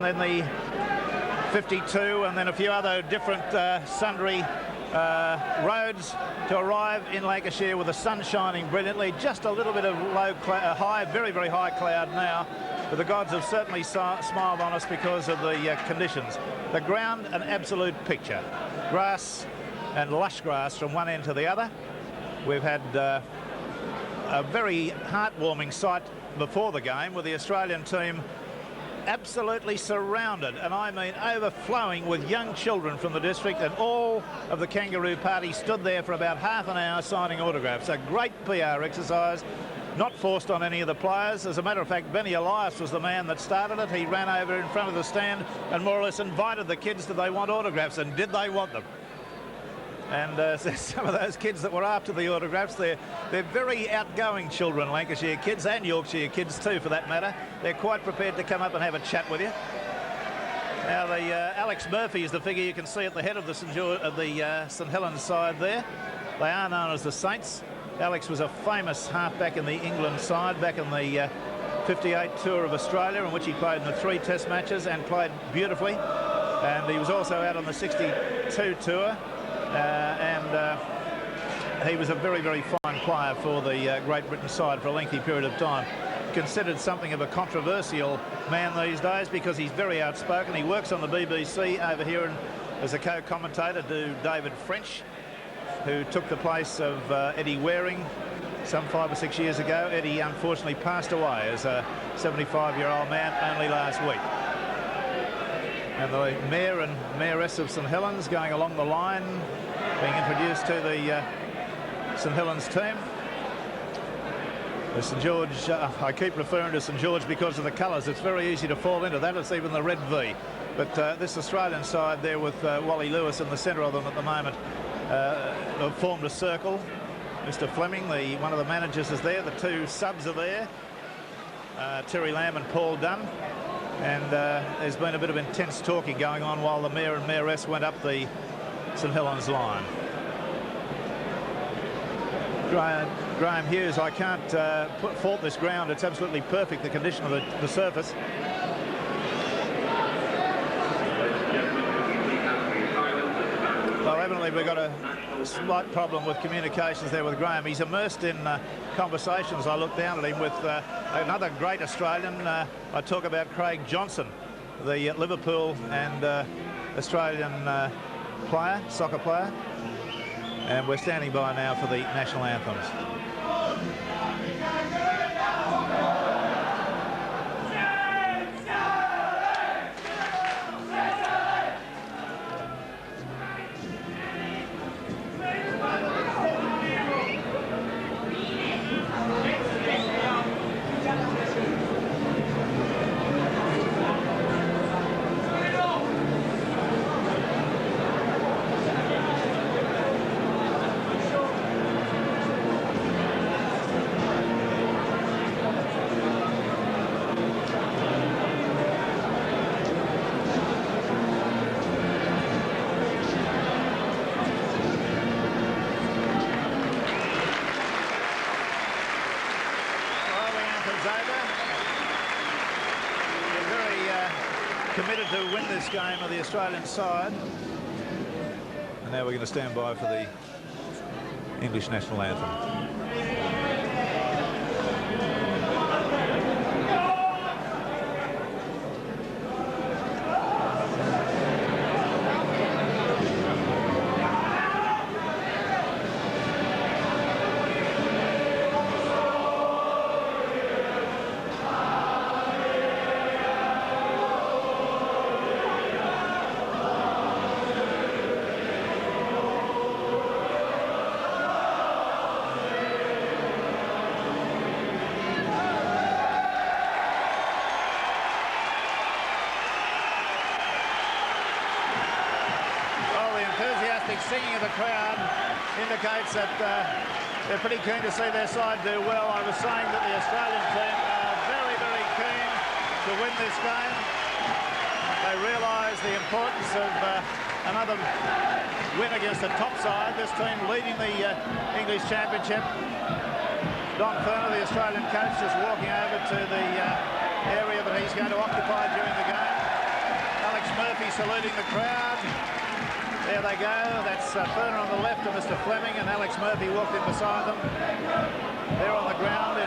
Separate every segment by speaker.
Speaker 1: then the 52, and then a few other different sundry roads to arrive in Lancashire with the sun shining brilliantly. Just a little bit of high, very, very high cloud now, but the gods have certainly smiled on us because of the conditions. The ground, an absolute picture. Grass and lush grass from one end to the other. We've had a very heartwarming sight before the game with the Australian team absolutely surrounded, and I mean overflowing, with young children from the district, and all of the Kangaroo party stood there for about half an hour signing autographs. A great PR exercise, not forced on any of the players. As a matter of fact, Benny Elias was the man that started it. He ran over in front of the stand and more or less invited the kids, did they want autographs, and did they want them? And some of those kids that were after the autographs, they're very outgoing children, Lancashire kids, and Yorkshire kids too, for that matter. They're quite prepared to come up and have a chat with you. Now, the Alex Murphy is the figure you can see at the head of the St Helens side there. They are known as the Saints. Alex was a famous halfback in the England side back in the 58 tour of Australia, in which he played in the 3 test matches and played beautifully. And he was also out on the 62 tour. He was a very, very fine player for the Great Britain side for a lengthy period of time. Considered something of a controversial man these days because he's very outspoken. He works on the BBC over here and as a co-commentator to David French, who took the place of Eddie Waring some 5 or 6 years ago. Eddie unfortunately passed away as a 75-year-old man only last week. And the Mayor and Mayoress of St Helens going along the line, being introduced to the St Helens team. The St George, I keep referring to St George because of the colours. It's very easy to fall into that. It's even the red V. But this Australian side there with Wally Lewis in the centre of them at the moment have formed a circle. Mr Fleming, one of the managers, is there. The 2 subs are there, Terry Lamb and Paul Dunn. And there's been a bit of intense talking going on while the Mayor and Mayoress went up the St Helens line. Graham Hughes, I can't fault this ground. It's absolutely perfect, the condition of the surface. Well, evidently we've got a slight problem with communications there with Graham. He's immersed in conversations. I look down at him with another great Australian. I talk about Craig Johnson, the Liverpool and Australian player, soccer player. And we're standing by now for the national anthems. Committed to win this game of the Australian side. And now we're going to stand by for the English national anthem. Singing of the crowd indicates that they're pretty keen to see their side do well. I was saying that the Australian team are very, very keen to win this game. They realise the importance of another win against the top side. This team leading the English Championship. Don Ferner, the Australian coach, just walking over to the area that he's going to occupy during the game. saluting the crowd. There they go. That's Ferner on the left of Mr. Fleming, and Alex Murphy walked in beside them. They're on the ground in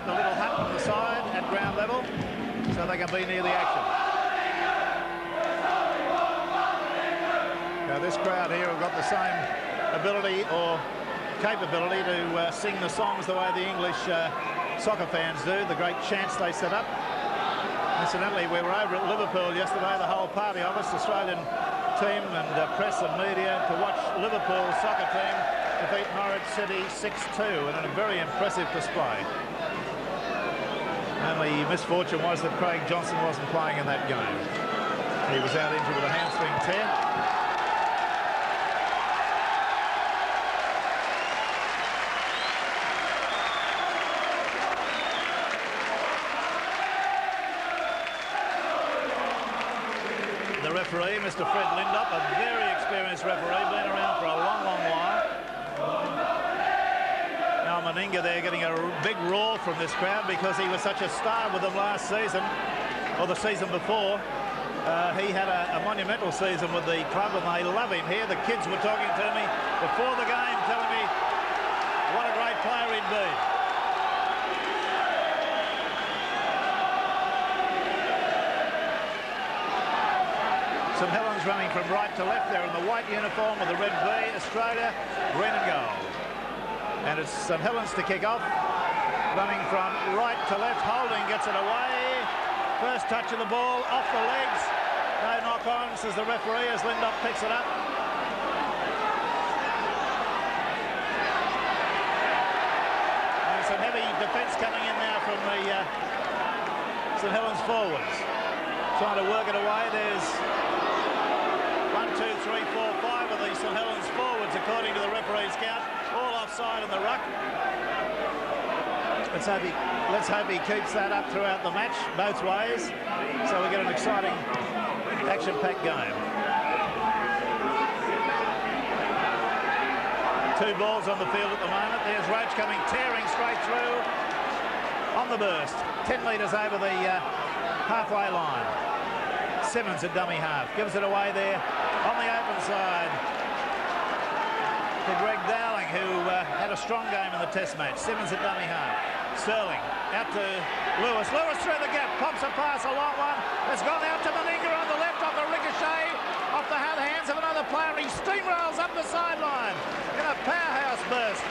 Speaker 1: the little hut on the side at ground level, so they can be near the action. Now this crowd here have got the same ability or capability to sing the songs the way the English soccer fans do, the great chants they set up. Incidentally, we were over at Liverpool yesterday, the whole party of us, Australian team and press and media, to watch Liverpool's soccer team defeat Norwich City 6-2 in a very impressive display. Only misfortune was that Craig Johnson wasn't playing in that game. He was out injured with a hamstring tear. The referee, Mr. Fred Lindop, a very experienced referee, been around for a long, long while. Now Meninga there getting a big roar from this crowd because he was such a star with them last season, or the season before. He had a monumental season with the club and they love him here. The kids were talking to me before the game, telling me what a great player he'd be. St Helens running from right to left there in the white uniform with the red V, Australia, green and gold. And it's St Helens to kick off, running from right to left. Holding gets it away. First touch of the ball, off the legs. No knock-on, says the referee as Lindop picks it up. And some heavy defence coming in now from the St Helens forwards. Trying to work it away. There's 1, 2, 3, 4, 5 of these St Helens forwards, according to the referee's count, all offside in the ruck. Let's hope he keeps that up throughout the match, both ways, so we get an exciting, action-packed game. 2 balls on the field at the moment. There's Roach coming, tearing straight through on the burst, 10 metres over the halfway line. Simmons at dummy half, gives it away there on the open side to Greg Dowling, who had a strong game in the test match. Simmons at dummy half. Sterling out to Lewis. Lewis through the gap, pops a pass, a long one. It's gone out to Meninga on the left off a ricochet, off the hands of another player. He steamrolls up the sideline in a powerhouse burst.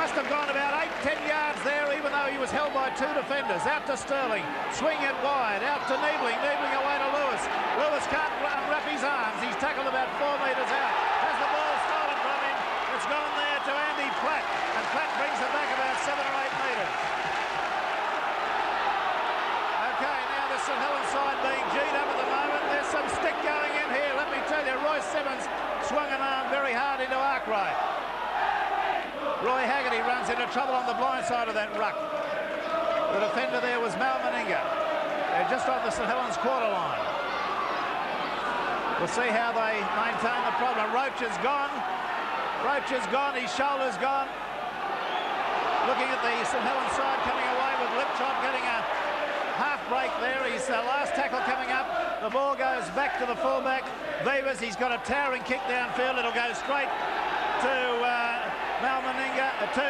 Speaker 1: Must have gone about 8-10 yards there, even though he was held by 2 defenders. Out to Sterling, swing it wide, out to Niebling, Niebling away to Lewis. Lewis can't unwrap his arms. He's tackled about 4 metres out. Has the ball stolen from him. It's gone there to Andy Platt, and Platt brings it back about 7 or 8 metres. Okay, now the St Helens side being G'd up at the moment. There's some stick going in here, let me tell you. Royce Simmons swung an arm very hard into Arkwright. Roy Haggerty runs into trouble on the blind side of that ruck. The defender there was Mal Meninga. They're just on the St Helens quarter line. We'll see how they maintain the problem. Roach is gone. Roach is gone. His shoulder's gone. Looking at the St Helens side coming away with Liptrop getting a half break there. His last tackle coming up. The ball goes back to the fullback. Vivas, he's got a towering kick downfield. It'll go straight to Mal Meninga, to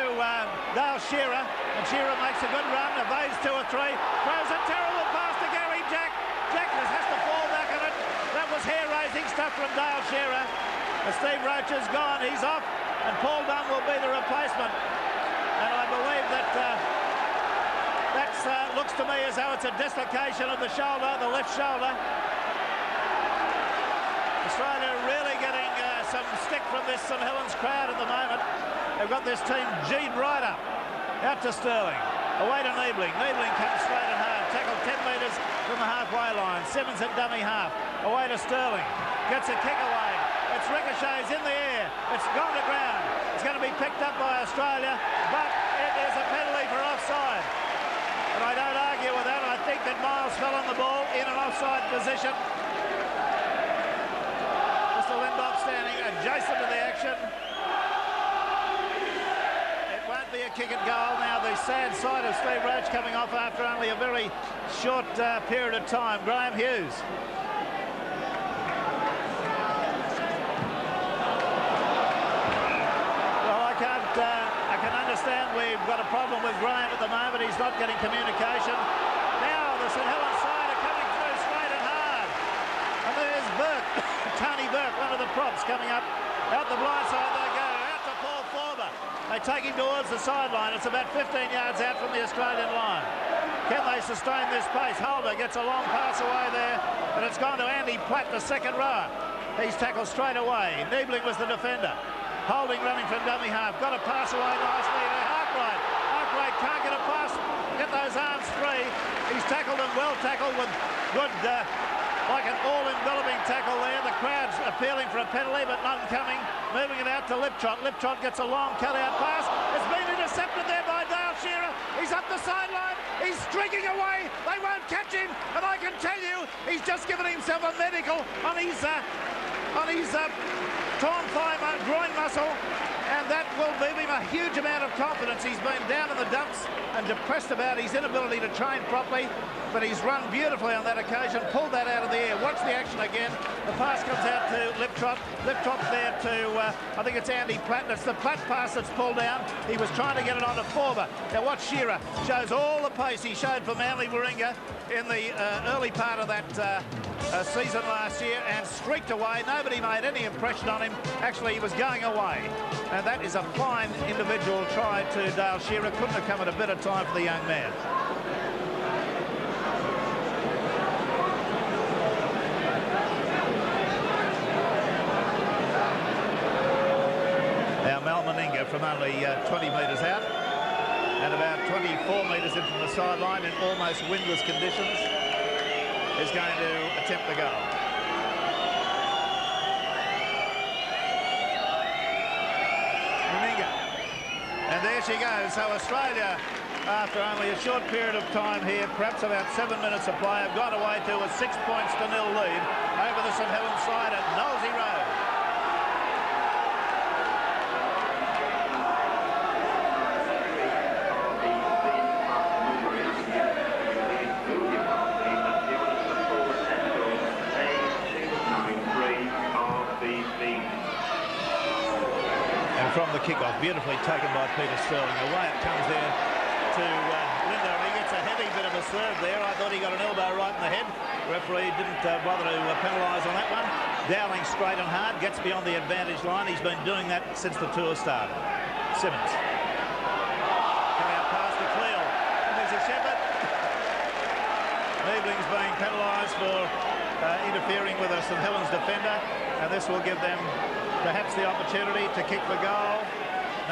Speaker 1: Dale Shearer, and Shearer makes a good run, evades 2 or 3, throws a terrible pass to Gary Jack. Jack has to fall back on it. That was hair-raising stuff from Dale Shearer. Steve Roach is gone, he's off, and Paul Dunn will be the replacement. And I believe that looks to me as though it's a dislocation of the shoulder, the left shoulder. Australia really getting some stick from this St Helens crowd at the moment. They've got this team G'd right up. Out to Sterling. Away to Niebling. Niebling comes straight and hard. Tackled 10 metres from the halfway line. Simmons at dummy half. Away to Sterling. Gets a kick away. It's ricochets in the air. It's gone to ground. It's going to be picked up by Australia, but it is a penalty for offside. And I don't argue with that. I think that Miles fell on the ball in an offside position. Lindop standing adjacent to the action. It won't be a kick and goal. Now the sad sight of Steve Roach coming off after only a very short period of time. Graham Hughes. understand we've got a problem with Graham at the moment. He's not getting communication. Now the St Helens side are coming through straight and hard. And there's Burke, Tony Burke, one of the props, coming up. Out the blind side they go, out to Paul Forber. They take him towards the sideline. It's about 15 yards out from the Australian line. Can they sustain this pace? Holder gets a long pass away there, and it's gone to Andy Platt, the second rower. He's tackled straight away. Niebling was the defender. Holding running from dummy half. Got a pass away nicely there. Arkwright. Arkwright can't get a pass. Get those arms free. He's tackled and well tackled with good, like an all-enveloping tackle there. The crowd's appealing for a penalty, but none coming. Moving it out to Liptrot. Liptrot gets a long cut-out pass. It's been intercepted there by Dale Shearer. He's up the sideline. He's streaking away. They won't catch him. And I can tell you, he's just given himself a medical on his torn thigh groin muscle, and that will give him a huge amount of confidence. He's been down in the dumps and depressed about his inability to train properly, but he's run beautifully on that occasion, pulled that out of the air. Watch the action again. The pass comes out to Liptrot. Liptrot's there to, I think it's Andy Platt. It's the Platt pass that's pulled down. He was trying to get it on to Forber. Now watch Shearer. Shows all the pace he showed for Manly Warringah in the early part of that season last year, and streaked away. Nobody made any impression on him. Actually, he was going away. And that is a fine individual try to Dale Shearer. Couldn't have come at a better time for the young man. Now Mal Meninga from only 20 metres out and about 24 metres in from the sideline in almost windless conditions is going to attempt the goal. Meninga. And there she goes. So Australia, after only a short period of time here, perhaps about 7 minutes of play, have gone away to a 6 points to 0 lead over the St Helens side at Knowlesy Road. From the kickoff, beautifully taken by Peter Sterling. Away it comes there to Linder, and he gets a heavy bit of a serve there. I thought he got an elbow right in the head. The referee didn't bother to penalise on that one. Dowling straight and hard, gets beyond the advantage line. He's been doing that since the tour started. Simmons. Come out past the Cleal. And there's a Shepherd. Niebling's being penalised for interfering with a St Helens defender, and this will give them perhaps the opportunity to kick the goal.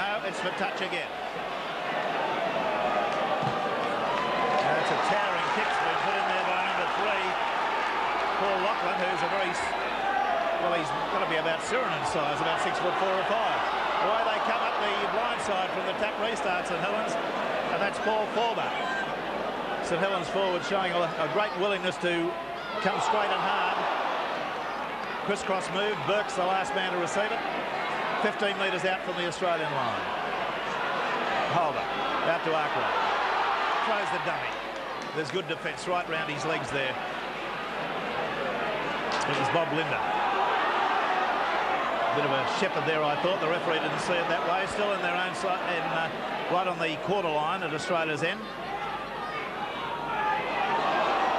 Speaker 1: No, it's for touch again. That's a towering kick's been put in there by number 3, Paul Lachlan, who's a very, well, he's got to be about Sirenan's size, about 6'4" or 5. The way they come up the blind side from the tap restart, St Helens, and that's Paul Forber. St Helens forward showing a great willingness to come straight and hard. Crisscross move. Burke's the last man to receive it. 15 metres out from the Australian line. Holder out to Arkwright. Throws the dummy. There's good defence right round his legs there. It was Bob Linder. Bit of a shepherd there, I thought. The referee didn't see it that way. Still in their own side, right on the quarter line at Australia's end.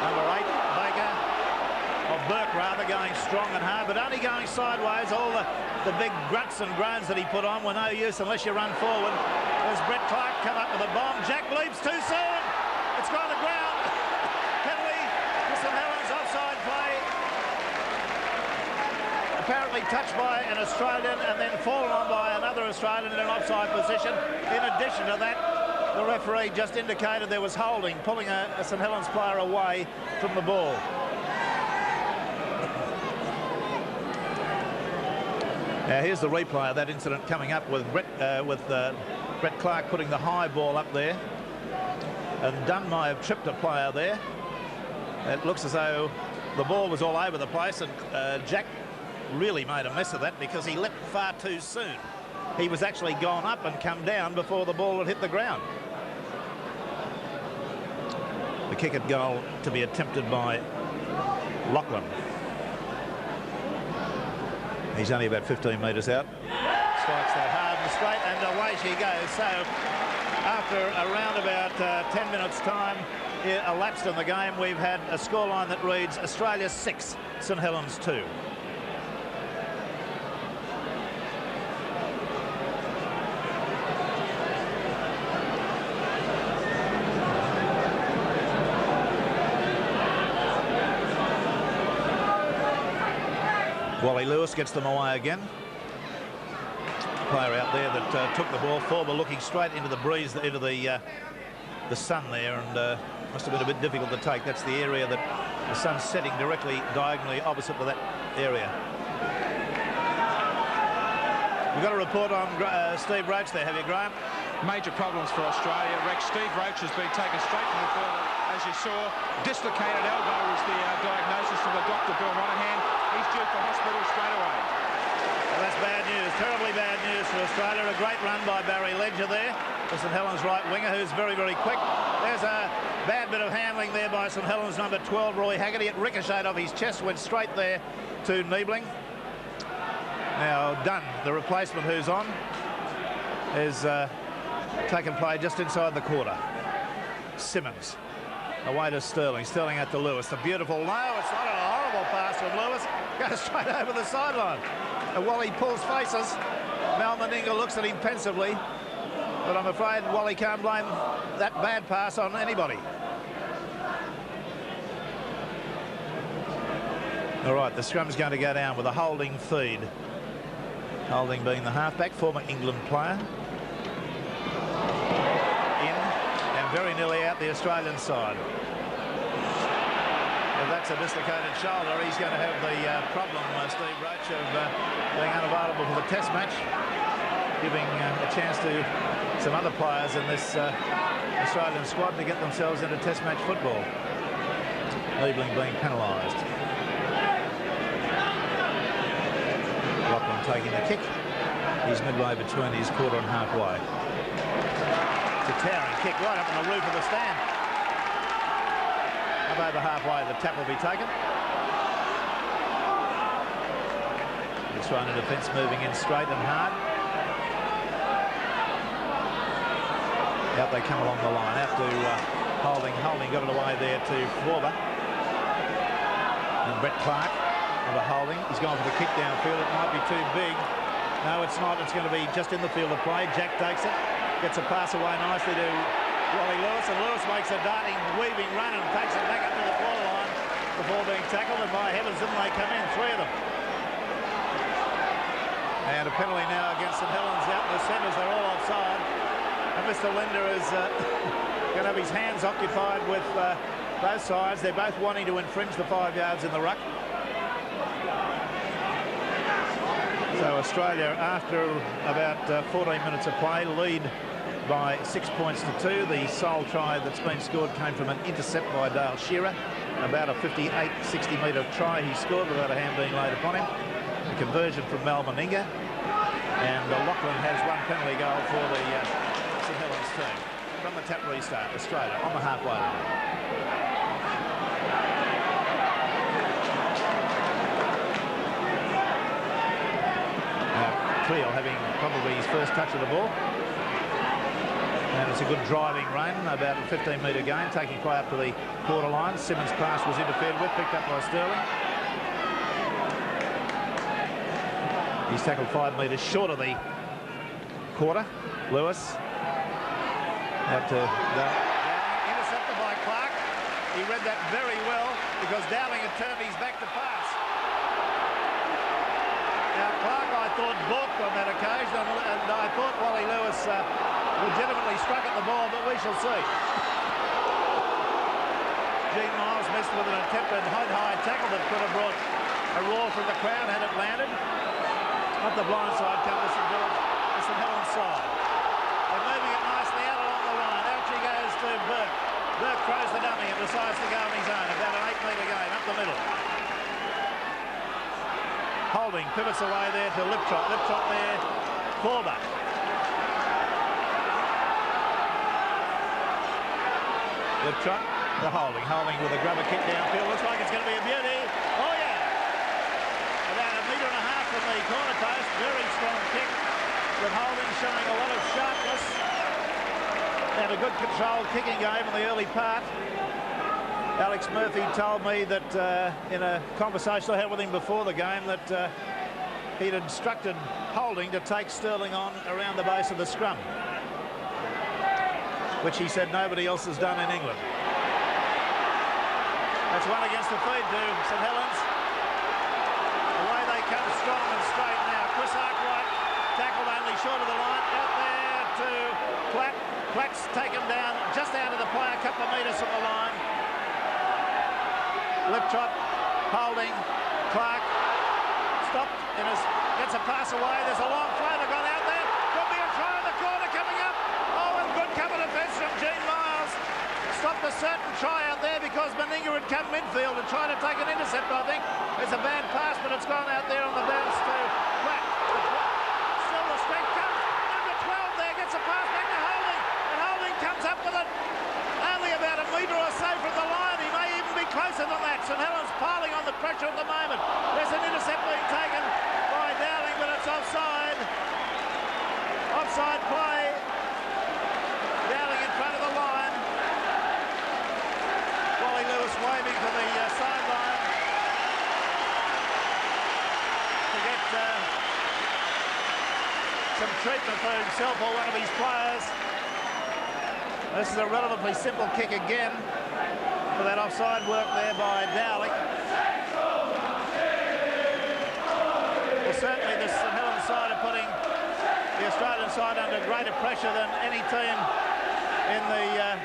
Speaker 1: Number 8, Baker. Or Burke rather, going strong and hard, but only going sideways. All the big grunts and groans that he put on were no use unless you run forward. There's Brett Clark come up with a bomb. Jack leaps too soon. It's gone to ground. Penalty to St Helens, offside play. Apparently touched by an Australian and then fallen on by another Australian in an offside position. In addition to that, the referee just indicated there was holding, pulling a St Helens player away from the ball. Now here's the replay of that incident coming up with Brett Clark putting the high ball up there, and Dunn may have tripped a player there. It looks as though the ball was all over the place, and Jack really made a mess of that because he leapt far too soon. He was actually gone up and come down before the ball had hit the ground. The kick at goal to be attempted by Lachlan. He's only about 15 metres out. Strikes that hard and straight, and away she goes. So after around about 10 minutes time elapsed in the game, we've had a scoreline that reads Australia 6, St Helens 2. Wally Lewis gets them away again. Player out there that took the ball forward, looking straight into the breeze, into the sun there, and must have been a bit difficult to take. That's the area that the sun's setting directly diagonally opposite to that area. We've got a report on Steve Roach there, have you, Graham?
Speaker 2: Major problems for Australia, Rex. Steve Roach has been taken straight from the field, as you saw. Dislocated elbow was the diagnosis from the doctor, Bill Monahan. He's due for hospital straight away.
Speaker 1: Well, that's bad news, terribly bad news for Australia. A great run by Barry Ledger there, the St Helens right winger, who's very, very quick. There's a bad bit of handling there by St Helens number 12, Roy Haggerty. It ricocheted off his chest, went straight there to Niebling. Now Dunn, the replacement who's on, is taken play just inside the quarter. Simmons away to Sterling. Sterling out to Lewis. The beautiful, no, it's not a horrible pass from Lewis. Goes straight over the sideline. And Wally pulls faces. Mal Meninga looks at him pensively. But I'm afraid Wally can't blame that bad pass on anybody. All right, the scrum's going to go down with a holding feed. Holding being the halfback, former England player. In and very nearly out the Australian side. If that's a dislocated shoulder, he's going to have the problem, Steve Roach, of being unavailable for the test match, giving a chance to some other players in this Australian squad to get themselves into test match football. Niebling being penalised. Lachlan taking the kick. He's midway between his quarter and halfway. It's a towering kick right up on the roof of the stand. Up over halfway, the tap will be taken. The Australian defence moving in straight and hard. Out they come along the line. Out to Holding. Holding got it away there to Forber. And Brett Clark. Holding. He's gone for the kick downfield. It might be too big. No, it's not. It's going to be just in the field of play. Jack takes it. Gets a pass away nicely to Wally Lewis. And Lewis makes a darting, weaving run and takes it back up to the forward line before being tackled. And by heavens, didn't they come in? 3 of them. And a penalty now against St Helens out in the centres. They're all offside. And Mr. Linder is going to have his hands occupied with both sides. They're both wanting to infringe the 5 yards in the ruck. So Australia, after about 14 minutes of play, lead by 6 points to 2. The sole try that's been scored came from an intercept by Dale Shearer. About a 58, 60-metre try he scored without a hand being laid upon him. A conversion from Mal Meninga. And Lachlan has one penalty goal for the St Helens team. From the tap restart, Australia on the halfway line. Having probably his first touch of the ball, and it's a good driving run, about a 15-metre gain, taking play up to the quarter line. Simmons' pass was interfered with, picked up by Sterling. He's tackled 5 metres short of the quarter. Lewis out to Dowling, intercepted by Clark. He read that very well because Dowling had turned his back to pass. Now, Clark, I thought, balked on that occasion, and I thought Wally Lewis legitimately struck at the ball, but we shall see. Gene Miles missed with an attempted high tackle that could have brought a roar from the crowd had it landed. Up the blind side comes the St Helens side. They're moving it nicely out along the line. Out she goes to Burke. Burke throws the dummy and decides to go on his own. About an 8-metre gain up the middle. Holding, pivots away there to Liptrot. Liptrot there, Forber. Liptrot, the Holding. Holding with a grubber kick downfield. Looks like it's going to be a beauty. Oh, yeah. About 1.5 metres from the corner post. Very strong kick. With Holding showing a lot of sharpness. good controlled kicking game in the early part. Alex Murphy told me that in a conversation I had with him before the game that he'd instructed Holding to take Sterling on around the base of the scrum, which he said nobody else has done in England. That's one against the feed to St Helens. Away they come strong and straight now. Chris Arkwright tackled only short of the line. Out there to Platt. Platt's taken down just out of the play, a couple of metres from the line. Liptrot, Holding, Clark, stopped, gets a pass away. There's a long floater gone out there. Could be a try in the corner coming up. Oh, and good cover defence from Gene Miles. Stopped a certain try out there because Meninga had come midfield and tried to take an intercept, I think. It's a bad pass, but it's gone out there on the bounce to Platt. Still the strength comes. Number 12 there gets a pass back to Holding. And Holding comes up with it only about a metre or so from the line. He may even be closer than that. St Helens piling on the pressure at the moment. There's an intercept being taken by Dowling, but it's offside. Offside play. Dowling in front of the line. Wally Lewis waving for the sideline to get some treatment for himself or one of his players. This is a relatively simple kick again for that offside work there by Dowling. Well, certainly this St Helens side are putting the Australian side under greater pressure than any team in the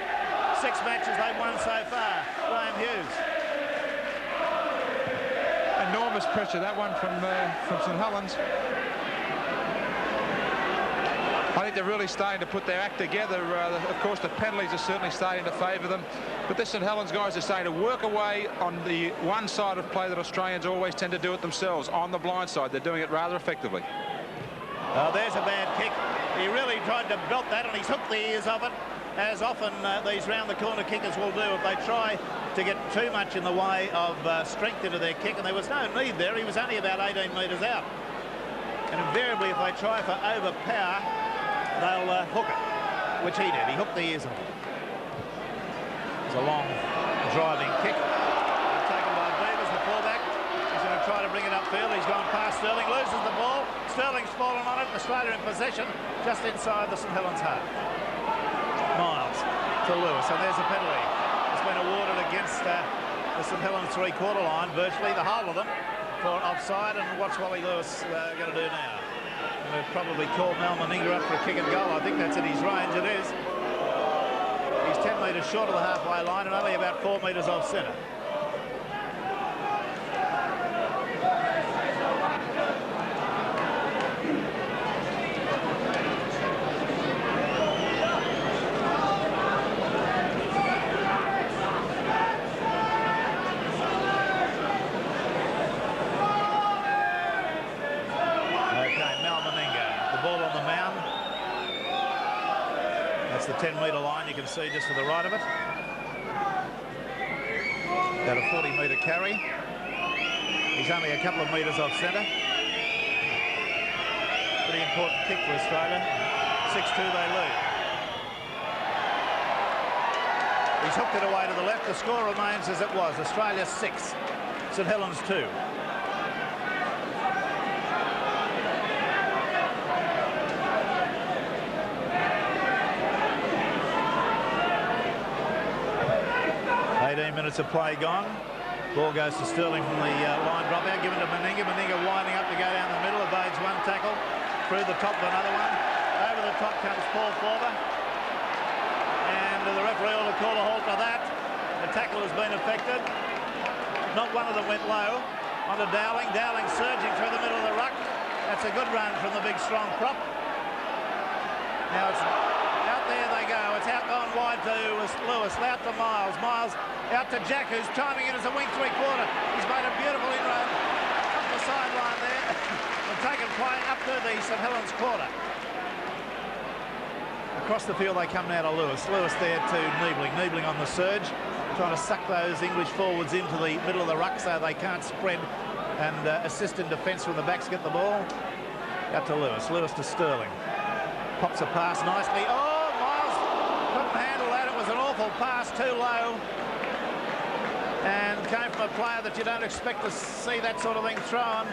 Speaker 1: 6 matches they've won so far. Graham Hughes.
Speaker 2: Enormous pressure, that one from St Helens. I think they're really starting to put their act together. Of course, the penalties are certainly starting to favour them. But this St Helens guys are starting to work away on the one side of play that Australians always tend to do it themselves, on the blind side. They're doing it rather effectively.
Speaker 1: Oh, there's a bad kick. He really tried to belt that and he's hooked the ears of it, as often these round-the-corner kickers will do if they try to get too much in the way of strength into their kick. And there was no need there. He was only about 18 metres out. And invariably, if they try for overpower, they'll hook it, which he did. He hooked the ears of it. It's a long driving kick. Taken by Beavers, the fullback. He's going to try to bring it upfield. He's gone past Sterling, loses the ball. Sterling's fallen on it. Australia in possession, just inside the St Helens half. Miles to Lewis, and there's a penalty. It's been awarded against the St Helens three-quarter line, virtually the whole of them, for offside. And what's Wally Lewis going to do now? Going to probably call Mal Meninga up for a kick and goal. I think that's in his range. It is. He's 10 metres short of the halfway line and only about 4 metres off centre. The 10-metre line, you can see just to the right of it. About a 40-metre carry. He's only a couple of metres off centre. Pretty important kick for Australia. 6-2 they lead. He's hooked it away to the left. The score remains as it was. Australia 6, St Helens 2. Minutes of play gone. Ball goes to Sterling from the line drop out, given to Meninga. Meninga winding up to go down the middle, evades one tackle, through the top of another one. Over the top comes Paul Forber. And the referee will call a halt to that. The tackle has been effected. Not one of them went low. Onto Dowling. Dowling surging through the middle of the ruck. That's a good run from the big strong prop. Now it's out there they go. It's out gone wide to Lewis. Out to Miles. Miles out to Jack, who's timing it as a wing three-quarter. He's made a beautiful inroad up the sideline there and taken play up to the St Helens quarter. Across the field they come now to Lewis. Lewis there to Niebling. Niebling on the surge, trying to suck those English forwards into the middle of the ruck so they can't spread and assist in defence when the backs get the ball. Out to Lewis. Lewis to Sterling. Pops a pass nicely. Oh, Miles couldn't handle settle that. It was an awful pass, too low. And came from a player that you don't expect to see that sort of thing thrown.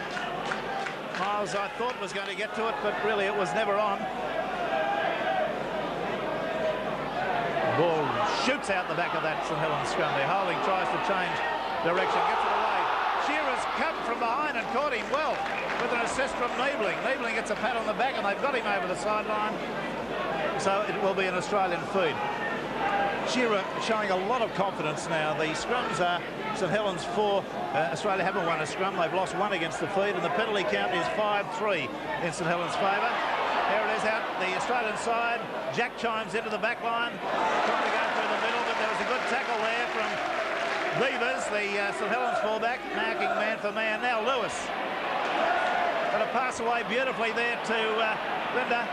Speaker 1: Miles, I thought, was going to get to it, but really it was never on. Ball shoots out the back of that St Helens scrum there. Holding tries to change direction, gets it away. Shearer's come from behind and caught him well with an assist from Niebling. Niebling gets a pat on the back and they've got him over the sideline. So it will be an Australian feed. Shearer showing a lot of confidence now. The scrums are St Helens 4. Australia haven't won a scrum. They've lost one against the feed, and the penalty count is 5-3 in St Helens' favour. There it is out the Australian side. Jack chimes into the back line, trying to go through the middle, but there was a good tackle there from Beavers, the St Helens fullback, marking man for man. Now Lewis. Got a pass away beautifully there to Linda.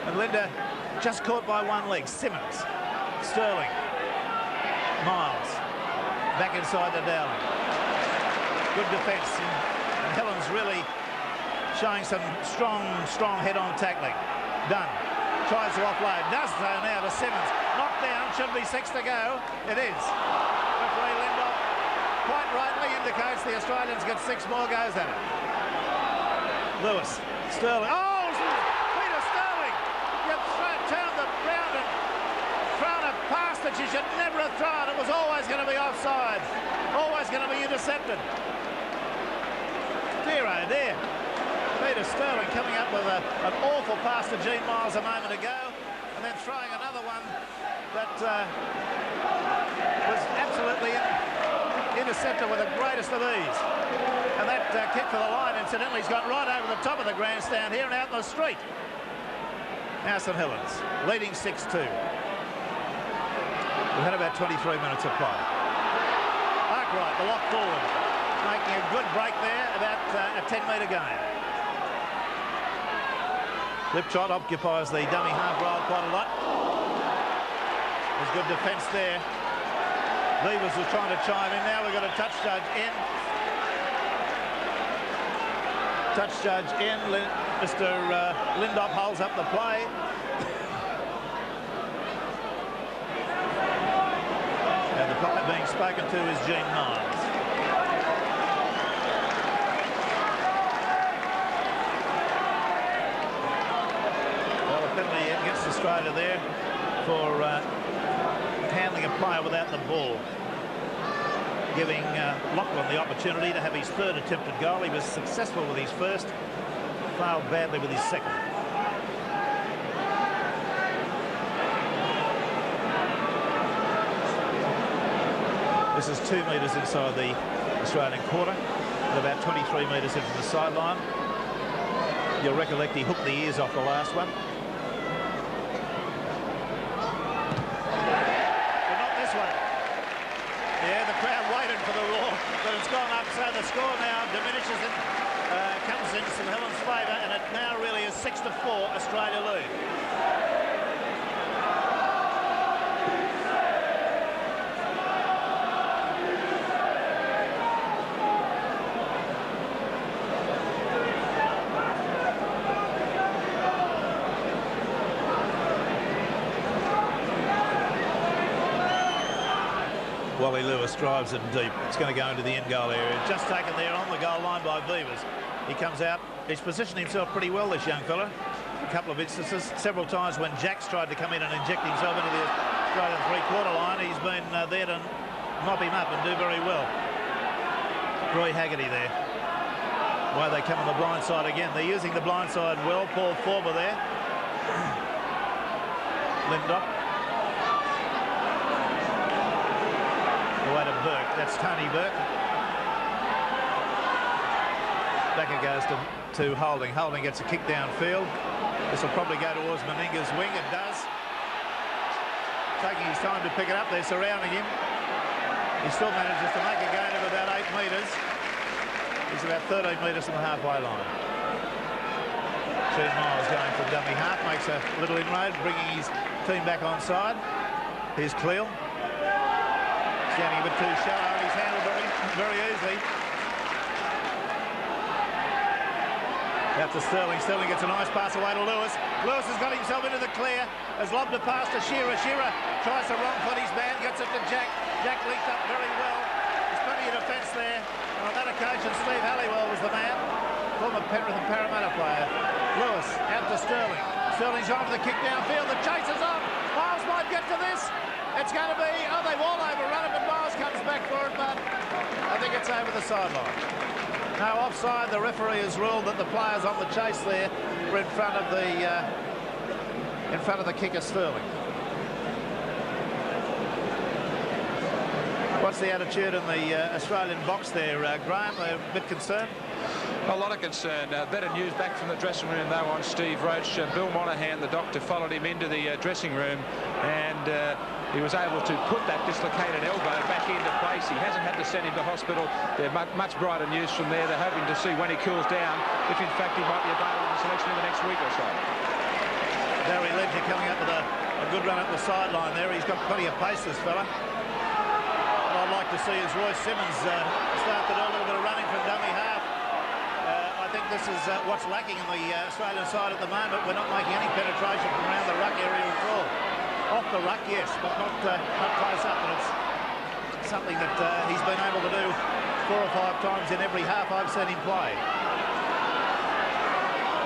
Speaker 1: And Linda just caught by one leg. Simmons, Sterling, Miles, back inside to Dowling. Good defence, and Helens really showing some strong head-on tackling. Dunn tries to offload, does so now to Simmons. Knocked down, should be 6 to go. It is. Referee Lindop quite rightly indicates the Australians get 6 more goes at it. Lewis, Sterling. Oh! Turned the round and thrown a pass that you should never have thrown. It was always going to be offside, always going to be intercepted. Dear oh dear. Peter Sterling coming up with an awful pass to Gene Miles a moment ago, and then throwing another one that was absolutely intercepted with the greatest of ease. And that kick for the line, incidentally, has gone right over the top of the grandstand here and out in the street. Now St Helens leading 6-2. We've had about 23 minutes of play. Arkwright, the lock forward, making a good break there, about a 10-metre gain. Liptrot occupies the dummy half role quite a lot. There's good defence there. Beavers was trying to chime in. Now we've got a touch judge in. Touch judge in. Mr. Lindop holds up the play. And the player being spoken to is Gene Miles. Well, a penalty against Australia there for handling a player without the ball, giving Lachlan the opportunity to have his third attempted goal. He was successful with his first, failed badly with his second. This is 2 metres inside the Australian quarter and about 23 metres in from the sideline. You'll recollect he hooked the ears off the last one. But not this one. Yeah, the crowd waited for the roar, but it's gone up, so the score now diminishes and comes in St Helens' favour, and it now really is 6-4, Australia lead. Wally Lewis drives it deep. It's going to go into the end goal area. Just taken there on the goal line by Beavers. He comes out. He's positioned himself pretty well, this young fella. A couple of instances. Several times when Jack's tried to come in and inject himself into the Australian three-quarter line, he's been there to mop him up and do very well. Roy Haggerty there. Why they come on the blind side again. They're using the blind side well. Paul Forber there. Lindop. Away to Burke. That's Tony Burke. Back it goes to Holding. Holding gets a kick downfield. This will probably go towards Meninga's wing. It does. Taking his time to pick it up. They're surrounding him. He still manages to make a gain of about 8 metres. He's about 13 metres from the halfway line. Gene Miles going for dummy half. Makes a little inroad, bringing his team back onside. Here's Cleel. Standing a bit too shallow, and he's handled very easily. Out to Sterling. Sterling gets a nice pass away to Lewis. Lewis has got himself into the clear. Has lobbed a pass to Shearer. Shearer tries to wrong foot his man. Gets it to Jack. Jack linked up very well. There's plenty of defence there. And on that occasion, Steve Halliwell was the man. Former Penrith and Parramatta player. Lewis out to Sterling. Sterling's on for the kick downfield. The chase is on. Miles might get to this. It's going to be... Oh, they've all overrun it, but Miles comes back for it, but I think it's over the sideline. No offside. The referee has ruled that the players on the chase there were in front of the kicker Sterling. What's the attitude in the Australian box there, Graham? They're a bit concerned.
Speaker 2: A lot of concern. Better news back from the dressing room though on Steve Roach. Bill Monahan, the doctor, followed him into the dressing room, and he was able to put that dislocated elbow back into place. He hasn't had to send him to hospital. They're much brighter news from there. They're hoping to see when he cools down, if in fact he might be available in the selection in the next week or so.
Speaker 1: Barry Ledger coming up with a good run up the sideline there. He's got plenty of pace, this fella. What I'd like to see is Royce Simmons start to do a little bit of running from dummy half. I think this is what's lacking in the Australian side at the moment. We're not making any penetration from around the ruck area at all. Off the ruck, yes, but not close up. And it's something that he's been able to do 4 or 5 times in every half I've seen him play.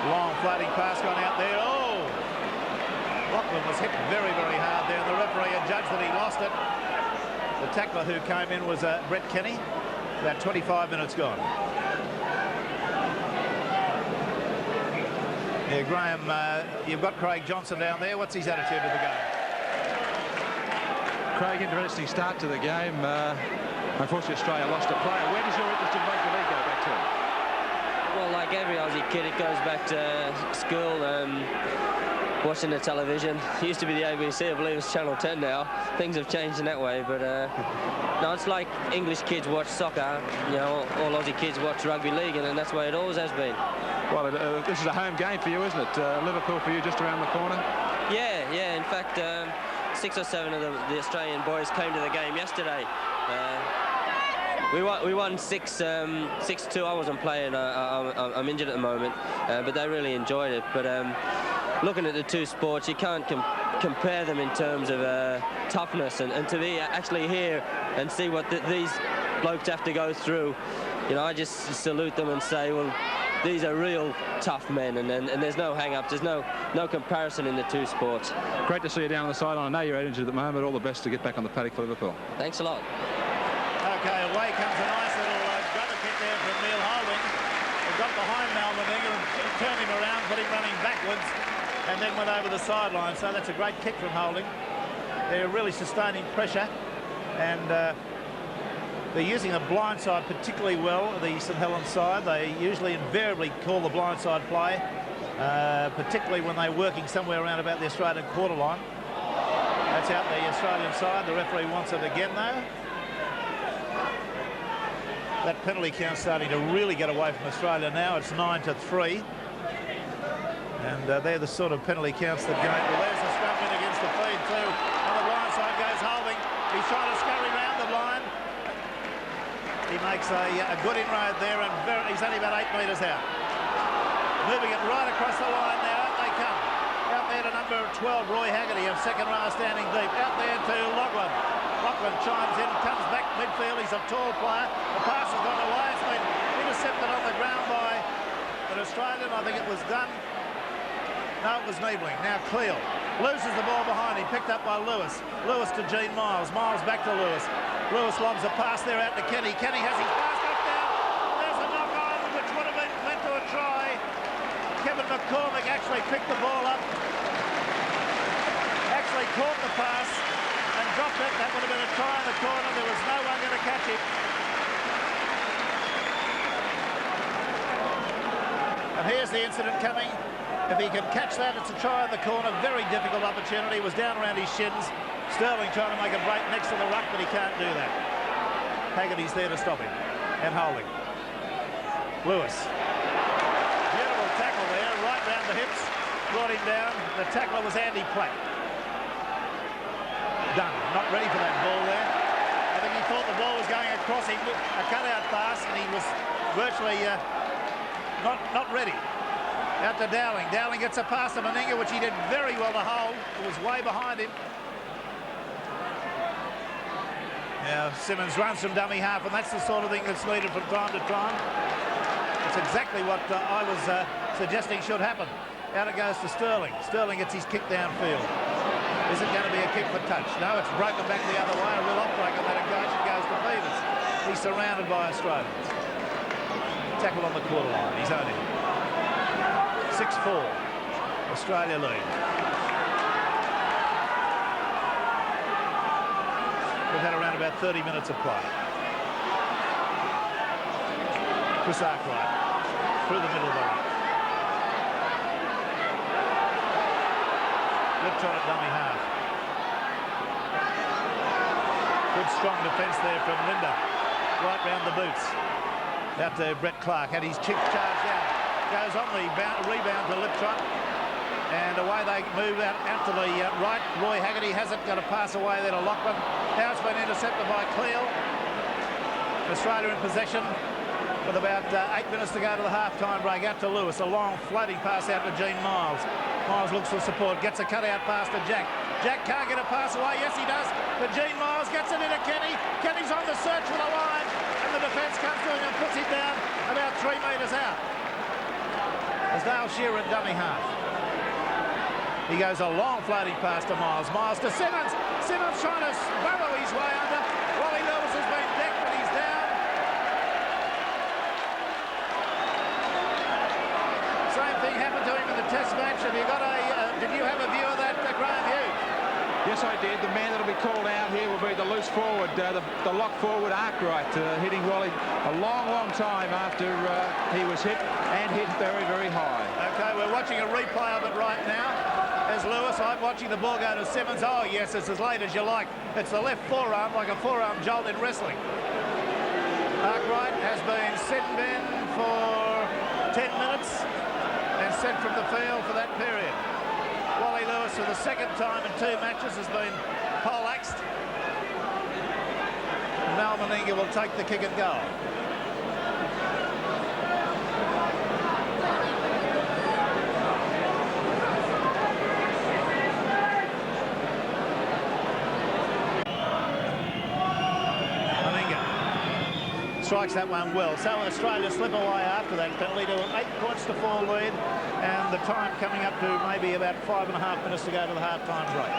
Speaker 1: Long floating pass gone out there. Oh! Lachlan was hit very, very hard there, and the referee had judged that he lost it. The tackler who came in was Brett Kenny. About 25 minutes gone. Yeah, Graham, you've got Craig Johnson down there. What's his attitude to the game?
Speaker 2: Craig, interesting start to the game. Unfortunately, Australia lost a player. Where does your interest in rugby league go back to?
Speaker 3: Well, like every Aussie kid, it goes back to school, watching the television. It used to be the ABC, I believe it's Channel 10 now. Things have changed in that way, but no, it's like English kids watch soccer, you know, all Aussie kids watch rugby league, and that's the way it always has been.
Speaker 2: Well, this is a home game for you, isn't it? Liverpool for you just around the corner?
Speaker 3: Yeah. In fact, 6 or 7 of the Australian boys came to the game yesterday. We won 6-2. I wasn't playing. I'm injured at the moment, but they really enjoyed it. But looking at the two sports, you can't compare them in terms of toughness. And to be actually here and see what these blokes have to go through, you know, I just salute them and say, well, these are real tough men, and there's no hang-ups. There's no comparison in the two sports.
Speaker 2: Great to see you down on the sideline. I know you're injured at the moment. All the best to get back on the paddock for Liverpool.
Speaker 3: Thanks a lot.
Speaker 1: Okay, away comes a nice little gutter kick there from Neil Holding. He got behind Malman and turned him around, put him running backwards, and then went over the sideline. So that's a great kick from Holding. They're really sustaining pressure, and they're using the blind side particularly well, the St Helens side. They usually invariably call the blind side play, particularly when they're working somewhere around about the Australian quarter line. That's out the Australian side. The referee wants it again, though. That penalty count's starting to really get away from Australia now. It's 9-3. And they're the sort of penalty counts that go. Well, there's a scrum in against the feed, too. On the blind side goes Holding. He's trying to scurry round the line. He makes a good inroad there, and he's only about 8 metres out. Moving it right across the line now. Out they come. Out there to number 12, Roy Haggerty, of second row standing deep. Out there to Lachlan. Lachlan chimes in, comes back midfield. He's a tall player. The pass has gone away. It's been intercepted on the ground by an Australian. I think it was done. No, it was Niebling. Now Cleal loses the ball behind him, picked up by Lewis. Lewis to Gene Miles. Miles back to Lewis. Lewis lobs a pass there out to Kenny. Kenny has his pass knocked down. There's a knock on, which would have been led to a try. Kevin McCormick actually picked the ball up. Actually caught the pass and dropped it. That would have been a try in the corner. There was no one going to catch him. And here's the incident coming. If he can catch that, it's a try in the corner. Very difficult opportunity. It was down around his shins. Sterling trying to make a break next to the ruck, but he can't do that. Haggerty's there to stop him. And Holding. Lewis. Beautiful tackle there, right round the hips. Brought him down. The tackler was Andy Platt. Done. Not ready for that ball there. I think he thought the ball was going across him. A cut-out pass, and he was virtually not ready. Out to Dowling. Dowling gets a pass to Meninga, which he did very well to hold. It was way behind him. Now Simmons runs from dummy half, and that's the sort of thing that's needed from time to time. It's exactly what I was suggesting should happen. Out it goes to Sterling. Sterling gets his kick downfield. Is it going to be a kick for touch? No, it's broken back the other way. A real off-break on that occasion goes to Beavers. He's surrounded by Australians. Tackle on the quarter line. He's only 6-4. Australia lead. We've had around about 30 minutes of play. Chris Arkwright through the middle of the ruck. Left shot at dummy half. Good strong defence there from Linda. Right round the boots. Out to Brett Clark. Had his chip charged out. Goes on the rebound to Liptrot. And away they move out to the right. Roy Haggerty has it. Got to pass away there to Lachlan. Now it's been intercepted by Cleal. Australia in possession with about 8 minutes to go to the half-time break. Out to Lewis. A long floating pass out to Gene Miles. Miles looks for support. Gets a cut-out pass to Jack. Jack can't get a pass away. Yes, he does. But Gene Miles gets it into Kenny. Kenny's on the search for the line. And the defence comes to him and puts him down about 3 metres out. As Dale Shearer at dummy half. He goes a long floating pass to Miles. Miles to Simmons. Simmons trying to burrow his way under. Wally Lewis has been decked, but he's down. Same thing happened to him in the Test match. Have you got did you have a view of that, Graham Hughes?
Speaker 2: Yes, I did. The man that'll be called out here will be the loose forward, the lock forward Arkwright, hitting Wally a long time after he was hit, and hit very, very high.
Speaker 1: Okay, we're watching a replay of it right now. As Lewis, I'm watching the ball go to Simmons. Oh, yes, it's as late as you like. It's the left forearm, like a forearm jolt in wrestling. Arkwright has been sitting in for 10 minutes and sent from the field for that period. Wally Lewis, for the second time in 2 matches, has been poleaxed. Mal Meninga will take the kick and goal. Strikes that one well. So Australia slip away after that penalty to an 8-4 lead, and the time coming up to maybe about 5.5 minutes to go to the half-time break.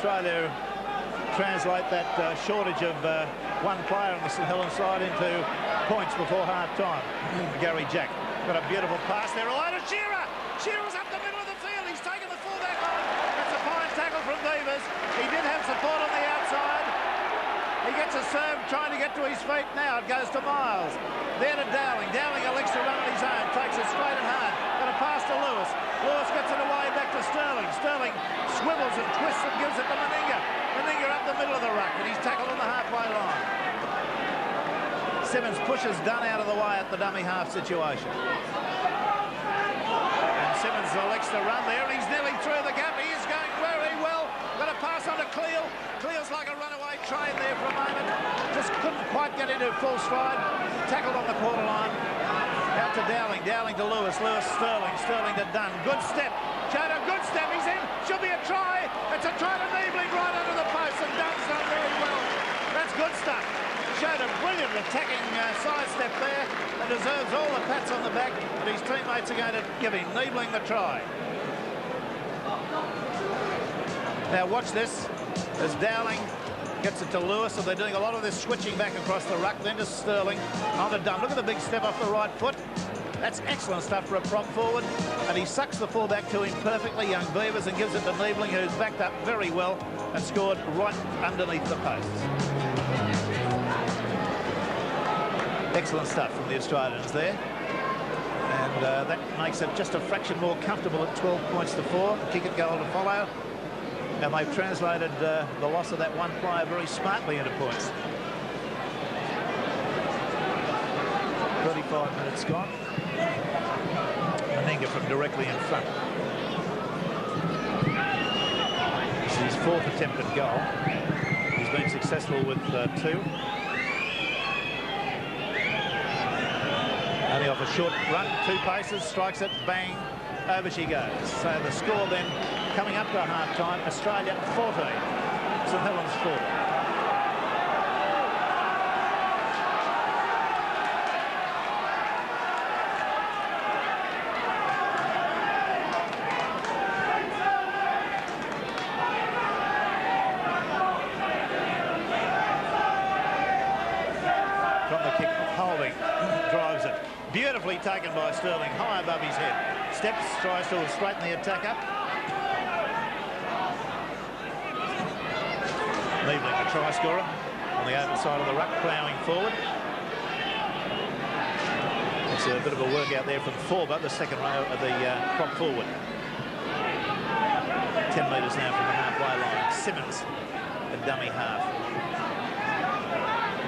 Speaker 1: Australia translate that shortage of one player on the St Helens side into points before half-time. Gary Jack got a beautiful pass there. Away to Shearer. Shearer's up the middle of the field. He's taken the fullback on. That's a fine tackle from Beavers. He did have support on the outside. He gets a serve trying to get to his feet now. It goes to Miles. There to Dowling. Dowling elects to run on his own. Takes it straight and hard. Got a pass to Lewis. Lewis gets it away back to Sterling. Sterling swivels and twists and gives it to Meninga. Meninga up the middle of the ruck, and he's tackled on the halfway line. Simmons pushes Dunn out of the way at the dummy half situation. And Simmons elects to run there, and he's nearly through the gap. He is going very well. Got a pass on to Cleal. Cleal's like a runaway train there for a moment. Just couldn't quite get into full stride. Tackled on the quarter line. Out to Dowling. Dowling to Lewis. Lewis Sterling. Sterling to Dunn. Good step. Showed a good step. He's in. Should be a try. It's a try to Niebling right under the post, and Dunn's done very well. That's good stuff. Showed a brilliant attacking sidestep there and deserves all the pats on the back, but his teammates are going to give him Niebling the try. Now watch this as Dowling gets it to Lewis, and they're doing a lot of this switching back across the ruck, then to Sterling, on to Dunn. Look at the big step off the right foot. That's excellent stuff for a prop forward, and he sucks the fullback to him perfectly, young Beavers, and gives it to Niebling, who's backed up very well and scored right underneath the posts. Excellent stuff from the Australians there, and that makes it just a fraction more comfortable at 12 points to 4. Kick and goal to follow. And they've translated the loss of that one player very smartly into points. 35 minutes gone. Meninga from directly in front. This is his 4th attempt at goal. He's been successful with 2. Only off a short run, 2 paces, strikes it, bang, over she goes. So the score then coming up to half-time, Australia 14, St Helens 4. From the kick, Holding drives it. Beautifully taken by Sterling, high above his head. Steps, tries to straighten the attack up. Leveling the try scorer on the open side of the ruck, ploughing forward. It's a bit of a workout there from Forber, the second row of the prop forward. 10 metres now from the halfway line. Simmons, a dummy half.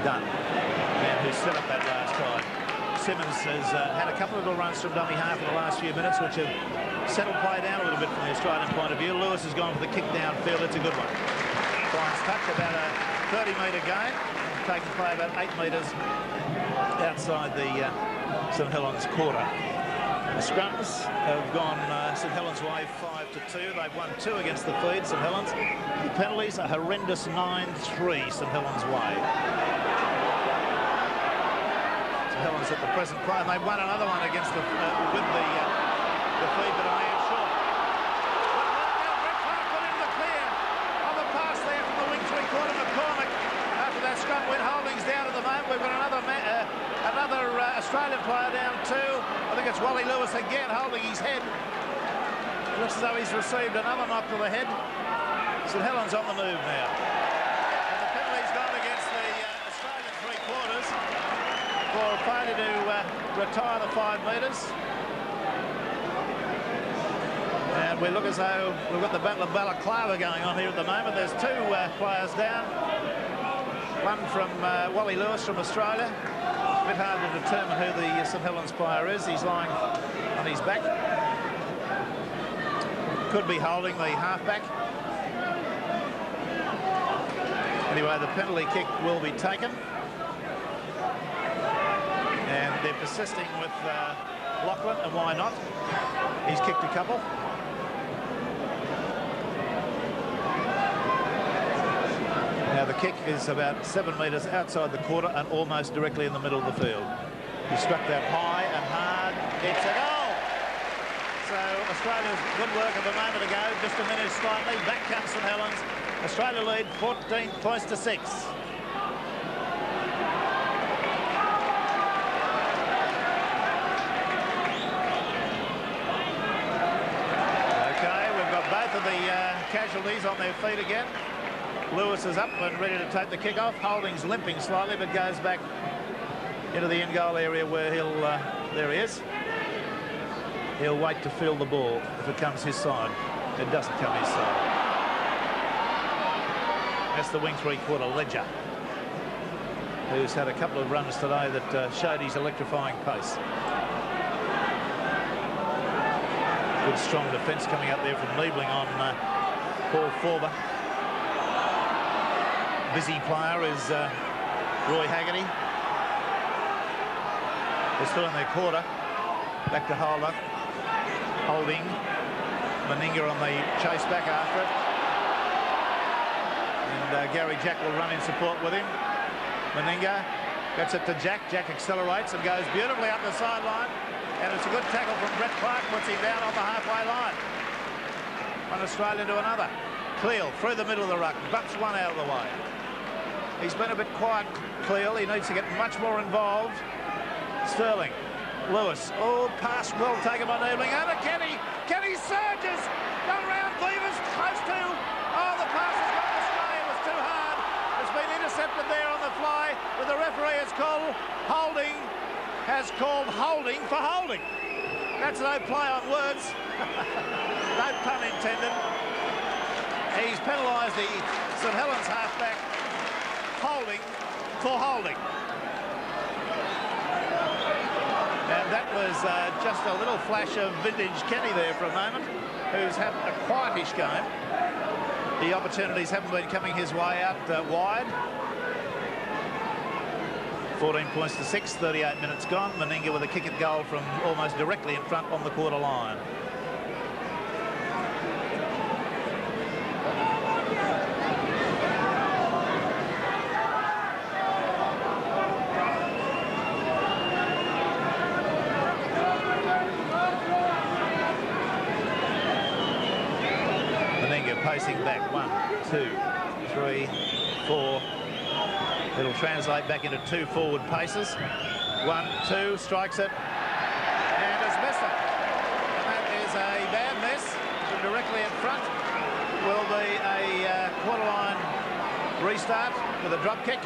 Speaker 1: Dunn, man who set up that last try. Simmons has had a couple of little runs from dummy half in the last few minutes, which have settled play down a little bit from the Australian point of view. Lewis has gone for the kick downfield. It's a good one. Brian's touch, about a 30-metre gain, taking play about 8 metres outside the St Helens quarter. The scrums have gone St Helens' way 5-2. They've won 2 against the feed, St Helens. The penalties are horrendous 9-3 St Helens' way. St Helens at the present play, and they've won another one against the with the feed, but I am sure. Scrum win. Holdings down at the moment. We've got another Australian player down too. I think it's Wally Lewis again holding his head. It looks as though he's received another knock to the head. St Helens on the move now. And the penalty's gone against the Australian three-quarters for failure to retire the 5 metres. And we look as though we've got the Battle of Balaclava going on here at the moment. There's 2 players down. One from Wally Lewis from Australia. A bit hard to determine who the St Helens player is. He's lying on his back. Could be holding the halfback. Anyway, the penalty kick will be taken. And they're persisting with Lachlan, and why not? He's kicked a couple. Now the kick is about 7 metres outside the quarter and almost directly in the middle of the field. He struck that high and hard. It's a goal! So Australia's good work of a moment ago, just diminished slightly. Back comes St Helens. Australia lead 14 points to 6. Okay, we've got both of the casualties on their feet again. Lewis is up and ready to take the kick off. Holding's limping slightly, but goes back into the in-goal area where he'll, there he is. He'll wait to field the ball if it comes his side. It doesn't come his side. That's the wing three-quarter Ledger, who's had a couple of runs today that showed his electrifying pace. Good strong defence coming up there from Liebling on Paul Forber. Busy player is Roy Haggerty. They're still in their quarter. Back to Holder. Holding. Meninga on the chase back after it. And Gary Jack will run in support with him. Meninga gets it to Jack. Jack accelerates and goes beautifully up the sideline. And it's a good tackle from Brett Clark. Puts him down on the halfway line. One Australian to another. Cleal through the middle of the ruck. Bumps one out of the way. He's been a bit quiet, Cleal. He needs to get much more involved. Sterling. Lewis. Oh, pass well taken by Niebling. Over Kenny. Kenny surges. Gone round Cleavers. Close to. Oh, the pass has gone astray. It was too hard. It's been intercepted there on the fly. But the referee has called holding. Has called holding for holding. That's no play on words. No pun intended. He's penalised the St Helens halfback for holding. And that was just a little flash of vintage Kenny there for a moment, who's had a quietish game. The opportunities haven't been coming his way out wide. 14 points to 6, 38 minutes gone. Meninga with a kick at goal from almost directly in front on the quarter line. Pacing back, 1, 2, 3, 4. It'll translate back into 2 forward paces. 1, 2, strikes it, and it's missed it. And that is a bad miss. Directly in front will be a quarter line restart with a drop kick.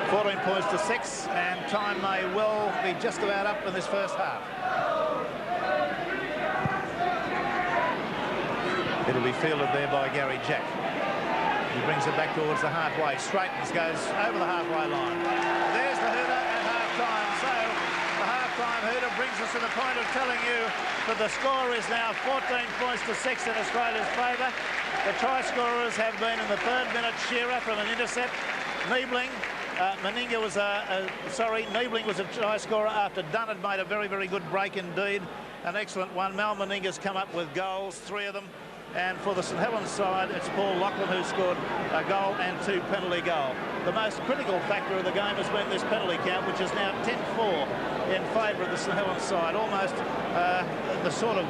Speaker 1: 14 points to 6, and time may well be just about up in this first half. It'll be fielded there by Gary Jack. He brings it back towards the halfway. Straightens, goes over the halfway line. There's the hooter at half-time. So the half-time hooter brings us to the point of telling you that the score is now 14 points to 6 in Australia's favour. The try scorers have been in the 3rd minute Shearer from an intercept. Niebling was Niebling was a try scorer after Dunn had made a very, very good break indeed. An excellent one. Mal Meninga's come up with goals, 3 of them. And for the St Helens side, it's Paul Lachlan who scored a goal and 2 penalty goals. The most critical factor of the game has been this penalty count, which is now 10-4 in favour of the St Helens side. Almost the sort of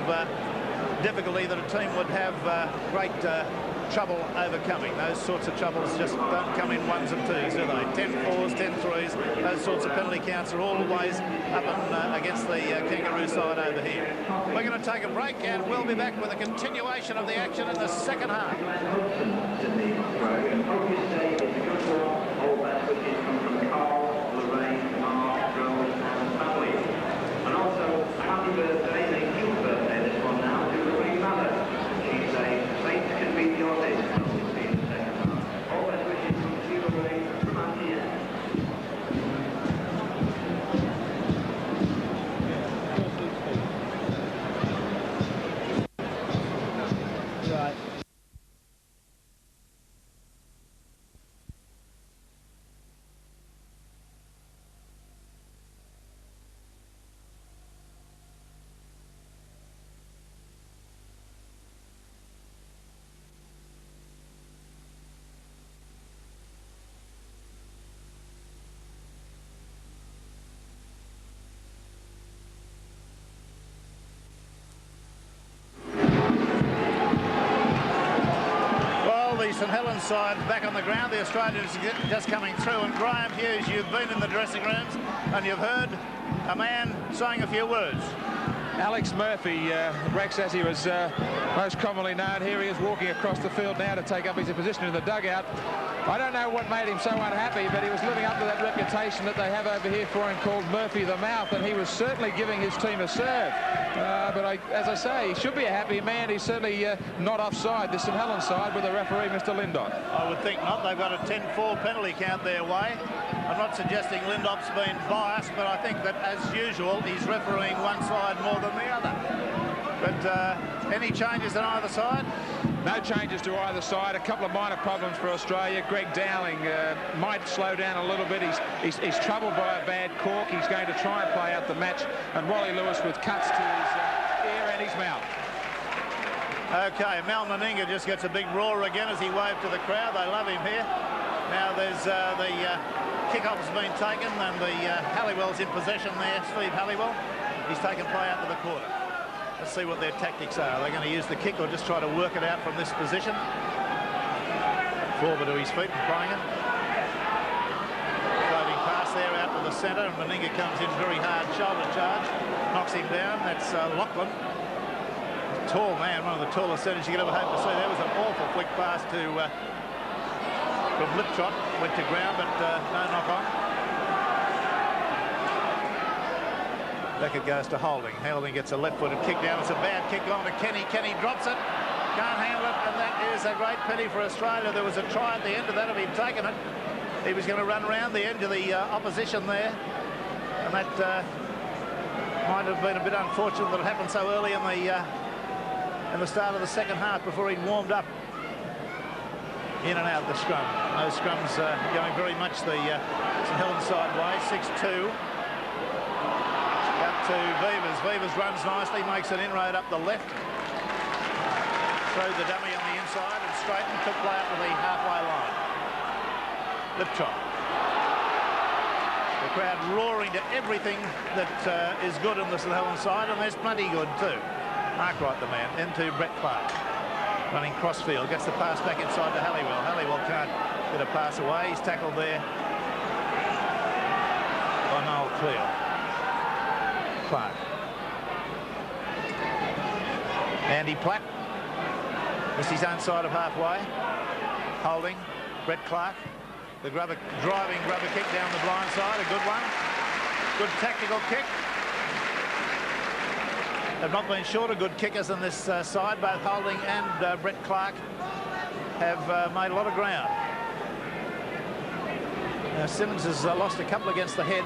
Speaker 1: difficulty that a team would have great trouble overcoming. Those sorts of troubles just don't come in 1s and 2s, do they? 10-4s, 10-3s, those sorts of penalty counts are always up and against the Kangaroo side over here. We're going to take a break and we'll be back with a continuation of the action in the second half.
Speaker 4: And also, happy birthday, a huge birthday, this one now, to the Queen Mother. She's a saint can be your day. All best wishes from Sheila Ray from Antia.
Speaker 1: Right. St Helens side back on the ground. The Australians just coming through, and Graham Hughes, you've been in the dressing rooms and you've heard a man saying a few words.
Speaker 2: Alex Murphy, Rex, as he was most commonly known, here he is walking across the field now to take up his position in the dugout. I don't know what made him so unhappy, but he was living up to that reputation that they have over here for him called Murphy the Mouth, and he was certainly giving his team a serve. But as I say, he should be a happy man. He's certainly not offside, this St Helens side, with the referee, Mr. Lindop.
Speaker 1: I would think not. They've got a 10-4 penalty count their way. I'm not suggesting Lindop's been biased, but I think that, as usual, he's refereeing one side more than the other. But any changes on either side?
Speaker 2: No changes to either side. A couple of minor problems for Australia. Greg Dowling might slow down a little bit. He's troubled by a bad cork. He's going to try and play out the match. And Wally Lewis with cuts to his ear and his mouth.
Speaker 1: Okay, Mal Meninga just gets a big roar again as he waved to the crowd. They love him here. Now there's the kick-off's been taken, and the Halliwell's in possession there, Steve Halliwell. He's taken play out to the quarter. Let's see what their tactics are. Are they going to use the kick or just try to work it out from this position? Forward to his feet and playing it. Floating pass there out to the centre, and Meninga comes in very hard, shoulder charge, knocks him down. That's Lachlan. Tall man, one of the tallest centres you could ever hope to see. That was an awful flick pass to from Liptrot, went to ground, but no knock on. Back it goes to Holding. Holding gets a left-footed kick down. It's a bad kick on to Kenny. Kenny drops it. Can't handle it, and that is a great pity for Australia. There was a try at the end of that if he'd taken it. He was going to run around the edge of the opposition there, and that might have been a bit unfortunate that it happened so early in the start of the second half before he'd warmed up. In and out the scrum. Those scrums going very much the St Helens side way. 6-2. Up to Vivas. Vivas runs nicely, makes an inroad up the left. Throws the dummy on the inside and straightened, took play up to the halfway line. Lip try. The crowd roaring to everything that is good in the St Helens side, and there's plenty good too. Arkwright, the man, into Brett Clark. Running crossfield, gets the pass back inside to Halliwell. Halliwell can't get a pass away. He's tackled there by Noel Clear. Clark. Andy Platt. Missed his own side of halfway. Holding. Brett Clark. The driving grubber kick down the blind side. A good one. Good tactical kick. They've not been short of good kickers in this side. Both Holding and Brett Clark have made a lot of ground. Now Simmons has lost a couple against the head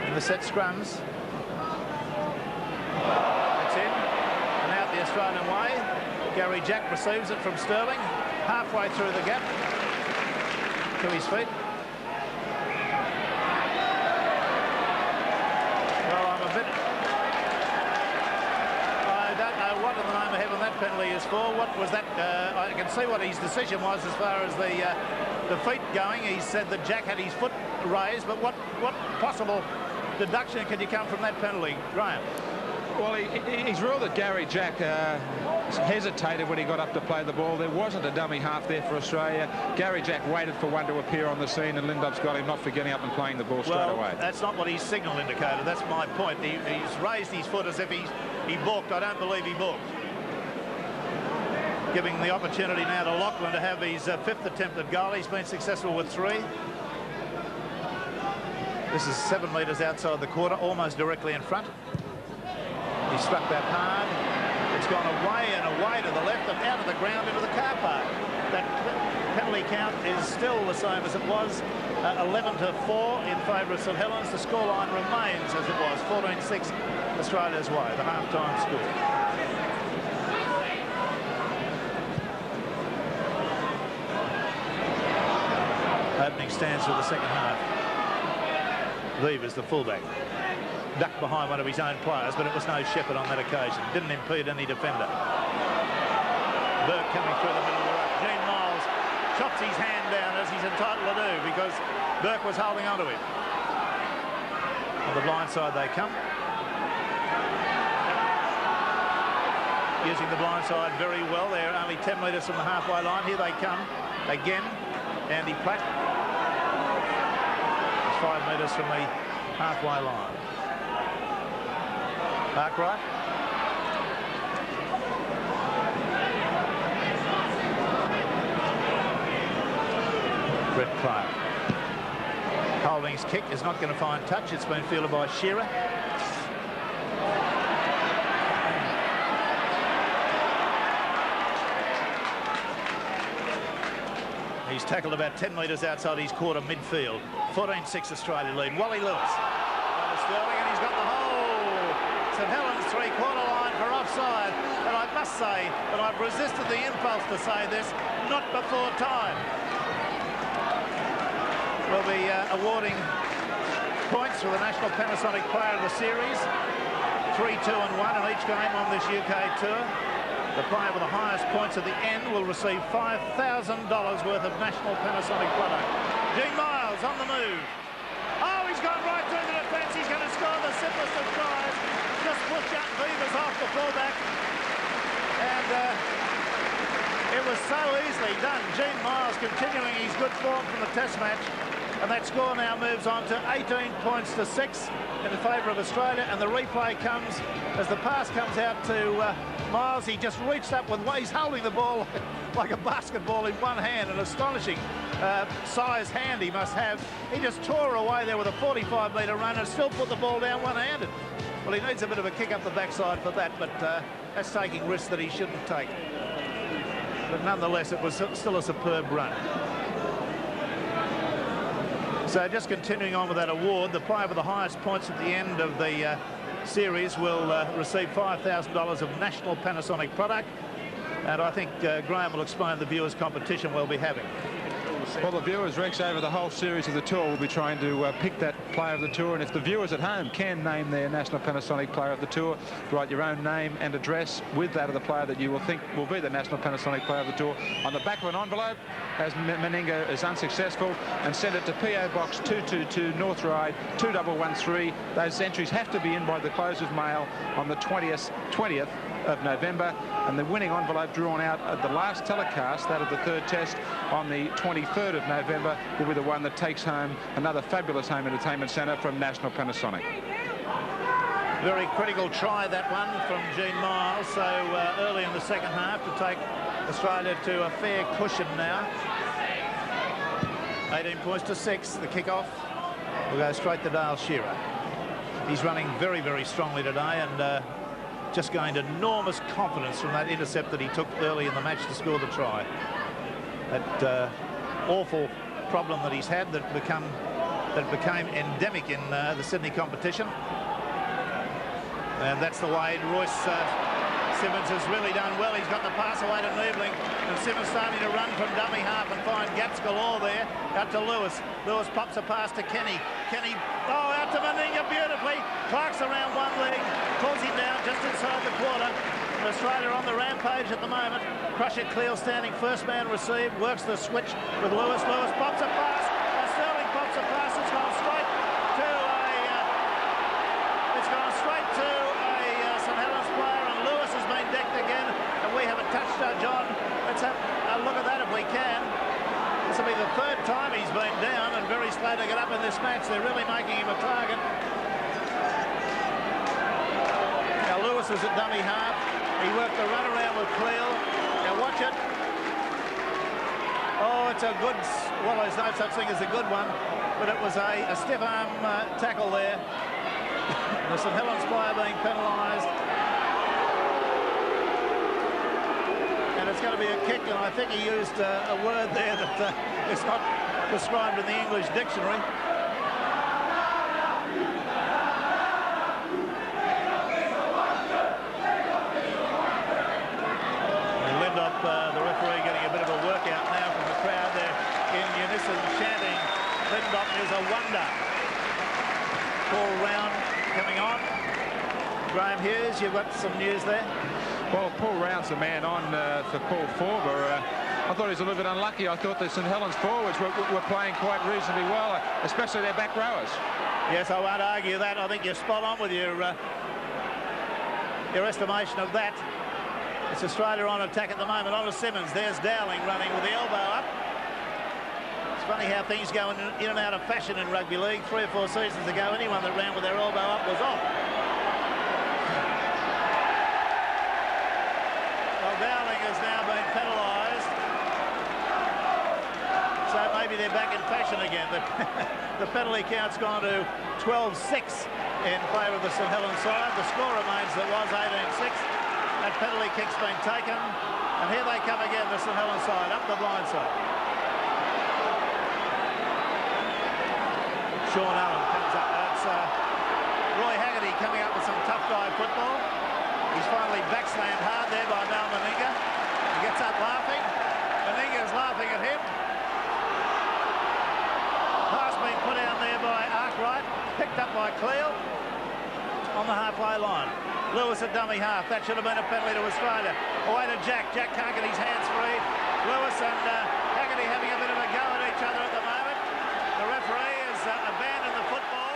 Speaker 1: in the set scrums. It's in and out the Australian way. Gary Jack receives it from Sterling, halfway through the gap to his feet. Well, I'm a bit... I don't know what in the name of heaven that penalty is for. What was that? I can see what his decision was as far as the feet going. He said that Jack had his foot raised, but what possible deduction can you come from that penalty, Graham?
Speaker 2: Well, he's ruled that Gary Jack hesitated when he got up to play the ball. There wasn't a dummy half there for Australia. Gary Jack waited for one to appear on the scene, and Lindop's got him not for getting up and playing the ball straight away.
Speaker 1: That's not what his signal indicated. That's my point. He's raised his foot as if he balked. I don't believe he balked. Giving the opportunity now to Lachlan to have his fifth attempt at goal. He's been successful with 3. This is 7 metres outside the quarter, almost directly in front. He struck that hard. It's gone away and away to the left and out of the ground into the car park. That penalty count is still the same as it was, 11-4 in favour of St Helens. The scoreline remains as it was, 14-6 Australia's way, the half-time score. Opening stands for the second half. Vivas, the fullback, ducked behind one of his own players, but it was no Shepherd on that occasion. Didn't impede any defender. Burke coming through the middle of the ruck. Gene Miles chops his hand down as he's entitled to do because Burke was holding onto him. On the blind side they come. Using the blind side very well. They're only 10 metres from the halfway line. Here they come again. Andy Platt. It's 5 metres from the halfway line. Arkwright. Brett Clark. Holding's kick is not going to find touch. It's been fielded by Shearer. He's tackled about 10 metres outside his quarter midfield. 14-6 Australia lead. Wally Lewis. Sterling, and he's got the whole St Helens three-quarter line for offside. And I must say that I've resisted the impulse to say this, not before time. We'll be awarding points for the National Panasonic Player of the Series. 3, 2 and 1 in each game on this UK tour. The player with the highest points at the end will receive $5,000 worth of National Panasonic product. Gene Miles on the move. Oh, he's gone right through the defence. He's going to score the simplest of tries. Just push up Vivas off the fullback. And it was so easily done. Gene Miles continuing his good form from the test match. And that score now moves on to 18 points to 6 in favour of Australia. And the replay comes as the pass comes out to Miles. He just reached up with, he's holding the ball like a basketball in one hand, an astonishing size hand he must have. He just tore away there with a 45-metre run and still put the ball down one-handed. Well, he needs a bit of a kick up the backside for that, but that's taking risks that he shouldn't take. But nonetheless, it was still a superb run. So just continuing on with that award, the player with the highest points at the end of the series will receive $5,000 of national Panasonic product. And I think Graham will explain the viewers' competition we'll be having.
Speaker 2: Well, the viewers, Rex, over the whole series of the tour will be trying to pick that player of the tour, and if the viewers at home can name their national Panasonic player of the tour, write your own name and address with that of the player that you will think will be the national Panasonic player of the tour on the back of an envelope, as Meninga is unsuccessful, and send it to PO Box 222 North Ryde 2113. Those entries have to be in by the close of mail on the 20th of November, and the winning envelope drawn out at the last telecast, that of the third test on the 23rd of November, will be the one that takes home another fabulous home entertainment centre from National Panasonic.
Speaker 1: Very critical try, that one from Gene Miles, so early in the second half to take Australia to a fair cushion now. 18 points to 6, the kick-off will go straight to Dale Shearer. He's running very, very strongly today, and just gained enormous confidence from that intercept that he took early in the match to score the try. That awful problem that he's had that became endemic in the Sydney competition. And that's the way Royce Simmons has really done well. He's got the pass away to Niebling, and Simmons starting to run from dummy half and find gaps galore there. Out to Lewis. Lewis pops a pass to Kenny. Kenny, oh, out to Meninga beautifully. Clark's around one leg, pulls him down just inside the quarter. And Australia on the rampage at the moment. Crusher Cleal standing first man received, works the switch with Lewis. Lewis pops a pass. Sterling pops a pass. It's gone straight to a St Helens player, and Lewis has been decked again, and we have a touchdown, John. Let's have a look at that if we can. This will be the third time he's been down and very slow to get up in this match. They're really making him a target. Now Lewis is at dummy half. He worked the run around with Cleal. Now watch it. Oh, it's a good, well, there's no such thing as a good one, but it was a stiff arm tackle there. The St Helens player being penalised. And it's going to be a kick, and I think he used a word there that is not described in the English dictionary. And Lindop, the referee, getting a bit of a workout now from the crowd there in unison chanting, Lindop is a wonder. Paul Round coming on. Graham Hughes, you've got some news there.
Speaker 2: Well, Paul Round's the man on for Paul Forber. I thought he was a little bit unlucky. I thought the St Helens forwards were playing quite reasonably well, especially their back rowers.
Speaker 1: Yes, I won't argue that. I think you're spot on with your estimation of that. It's Australia on attack at the moment. On to Simmons. There's Dowling running with the elbow up. It's funny how things go in and out of fashion in rugby league. 3 or 4 seasons ago, anyone that ran with their elbow up was off. Well, Dowling has now been penalised. So maybe they're back in fashion again. The penalty count's gone to 12-6 in favour of the St Helens side. The score remains that was 18-6. That penalty kick's been taken. And here they come again, the St Helens side, up the blind side. Sean Allen comes up. That's Roy Haggerty coming up with some tough guy football. He's finally backslammed hard there by Mal Meninga. He gets up laughing. Meninga's laughing at him. Pass being put down there by Arkwright. Picked up by Cleal on the halfway line. Lewis at dummy half. That should have been a penalty to Australia. Away to Jack. Jack can't get his hands free. Lewis and Haggerty having a bit of a go at each other at the moment. The referee has abandoned the football.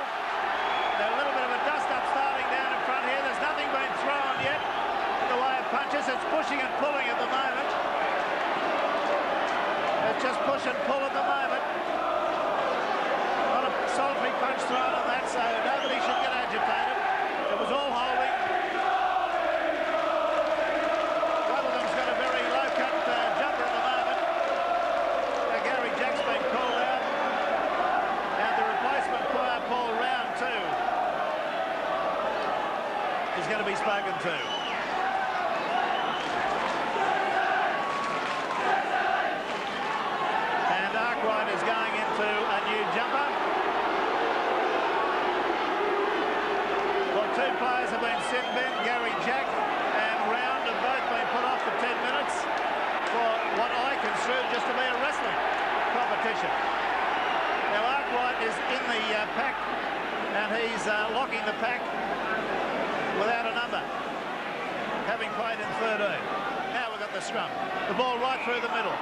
Speaker 1: There's a little bit of a dust-up starting down in front here. There's nothing been thrown yet in the way of punches. It's pushing and pulling at the moment. It's just push and pull at the moment. punch thrown on that, so nobody should get agitated. It was all holding. One of them's got a very low-cut jumper at the moment. Now Gary Jack's been called out. And the replacement player, Paul Round, too, is going to be spoken to. And Arkwright is going into a new jumper. Well, two players have been sin bin, Gary Jack and Round have both been put off for 10 minutes for what I consider just to be a wrestling competition. Now Arkwright is in the pack and he's locking the pack without a number, having played in 13. Now we've got the scrum. The ball right through the middle.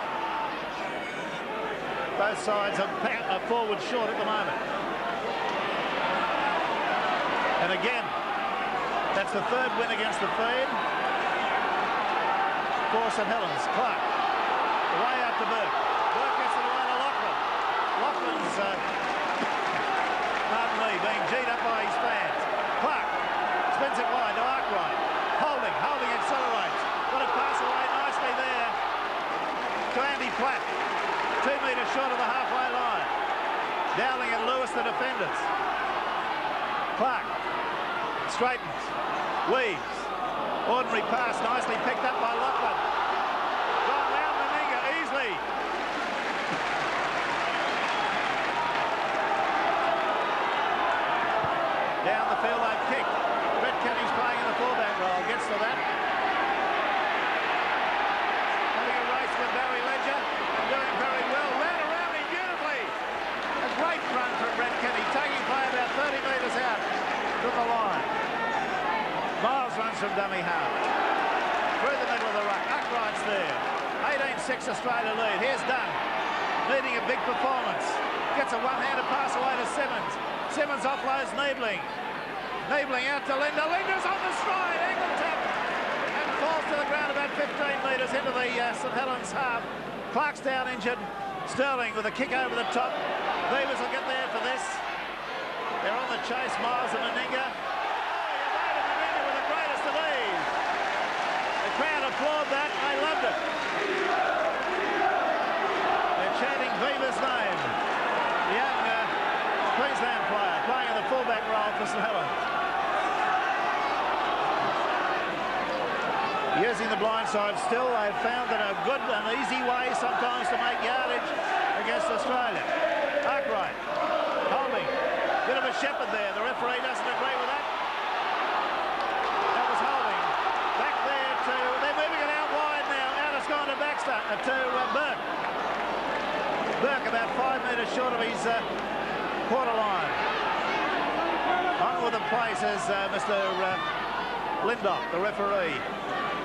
Speaker 1: Both sides are forward short at the moment. And again, that's the third win against the feed for St Helens. Clark, away out to Burke. Burke gets it away to Lachlan. Lachlan's, pardon me, being G'd up by his fans. Clark spins it wide to Arkwright. Holding accelerates. Got it pass away nicely there to Andy Platt. 2 metres short of the halfway line. Dowling and Lewis, the defenders. Clark straightens, weaves. Ordinary pass, nicely picked up by Lachlan. Gone round Meninga easily. Down the field they've kicked. Brett Kenny's playing in the fullback role. Gets to that. Having a race with Barry Ledger. Doing very well. Ran around him beautifully. A great run from Brett Kenny. Taking play about 30 metres out from the line. Miles runs from dummy half. Through the middle of the ruck. Arkwright's there. 18-6 Australia lead. Here's Dunn. Needing a big performance. Gets a one-handed pass away to Simmons. Simmons offloads Niebling. Niebling out to Linder. Linder's on the stride. Angle tap. And falls to the ground about 15 metres into the St Helens half. Clark's down injured. Sterling with a kick over the top. Beavers will get there for this. They're on the chase. Miles and Meninga. Crowd applaud that. They loved it. They're chanting Viva's name. The young Queensland player playing in the fullback role for St Helens. Using the blind side still, they've found that a good and easy way sometimes to make yardage against Australia. Arkwright holding. Bit of a shepherd there. The referee doesn't agree with that. That was holding. Back there to, they're moving it out wide now. Out it's gone to Baxter, to Burke. Burke about 5 metres short of his quarter line. On with the place is Mr. Lindock, the referee,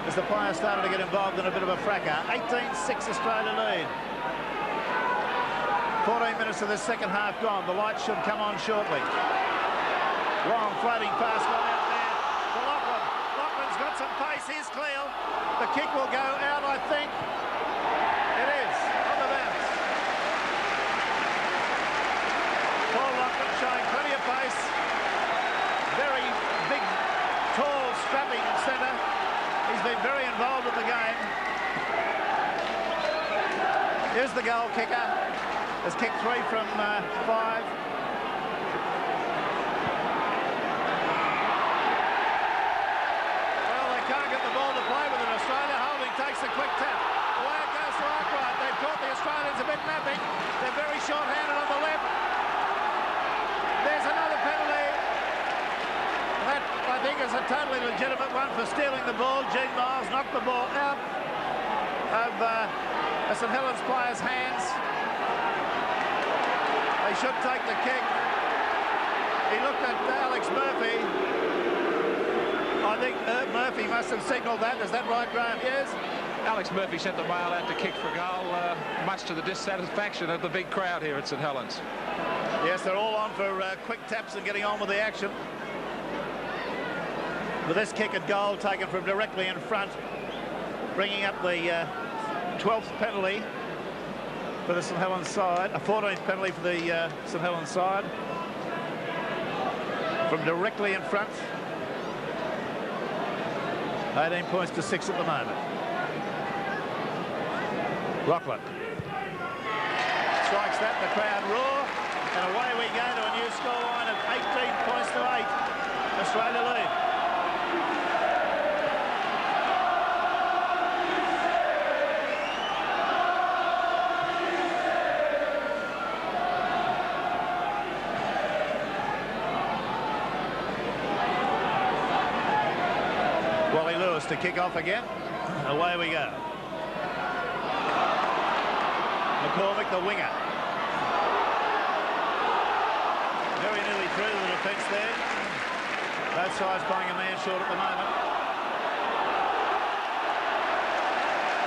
Speaker 1: as the players started to get involved in a bit of a fracas. 18-6 Australia lead. 14 minutes of the second half gone. The lights should come on shortly. Long floating pass gone out there to Lachlan. Lachlan's got some pace. Here's Cleal. The kick will go out, I think. It is on the bounce. Paul Lachlan showing plenty of pace. Very big, tall, strapping centre. He's been very involved in the game. Here's the goal kicker. Has kicked 3 from 5. Well, they can't get the ball to play with it. Australia holding, takes a quick tap. Away it goes to Arkwright. They've caught the Australians a bit napping. They're very short-handed on the left. There's another penalty. That, I think, is a totally legitimate one for stealing the ball. Gene Miles knocked the ball out of a St Helens player's hands. They should take the kick. He looked at Alex Murphy. I think Murphy must have signalled that. Is that right, Graham? Yes.
Speaker 2: Alex Murphy sent the mail out to kick for goal, much to the dissatisfaction of the big crowd here at St Helens.
Speaker 1: Yes, they're all on for quick taps and getting on with the action. With this kick at goal taken from directly in front, bringing up the 12th penalty for the St Helens side, a 14th penalty for the St Helens side. from directly in front. 18 points to 6 at the moment. Rockland strikes that, the crowd roar, and away we go to a new scoreline of 18 points to 8. Australia lead. To kick off again. Away we go. McCormick, the winger. Very nearly through the defence there. Both sides playing a man short at the moment.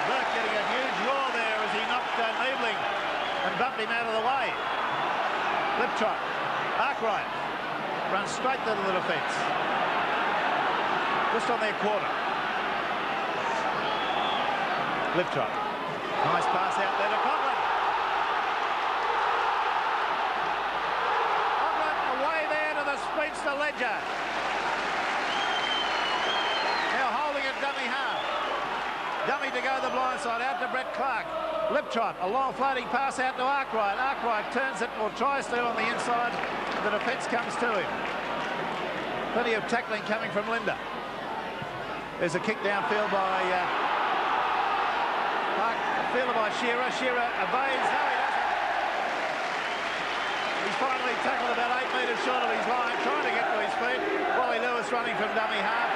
Speaker 1: Burke getting a huge roar there as he knocked Niebling and bumped him out of the way. Liptrot. Arkwright runs straight into the defence. Just on their quarter. Liptrot. Nice pass out there to Coughlin. Coughlin away there to the speedster Ledger. Now holding it dummy half. Dummy to go the blind side, out to Brett Clark. Liptrot, a long floating pass out to Arkwright. Arkwright turns it, or tries to, on the inside. The defence comes to him. Plenty of tackling coming from Linda. There's a kick downfield by fielded by Shearer. Shearer evades. No, he doesn't. He's finally tackled about 8 metres short of his line, trying to get to his feet. Wally Lewis running from dummy half.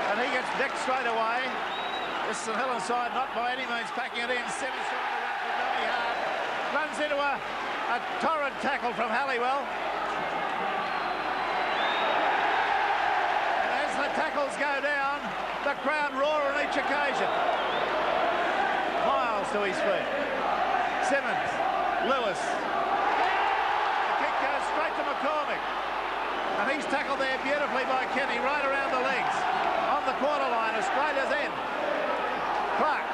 Speaker 1: And he gets decked straight away. This is St Helens side, not by any means packing it in. Simmons trying to run from dummy half. Runs into a torrid tackle from Halliwell. And as the tackles go down, the crowd roar on each occasion. Miles to his feet. Simmons, Lewis. The kick goes straight to McCormick. And he's tackled there beautifully by Kenny, right around the legs. On the quarter line, Australia's end. Clark.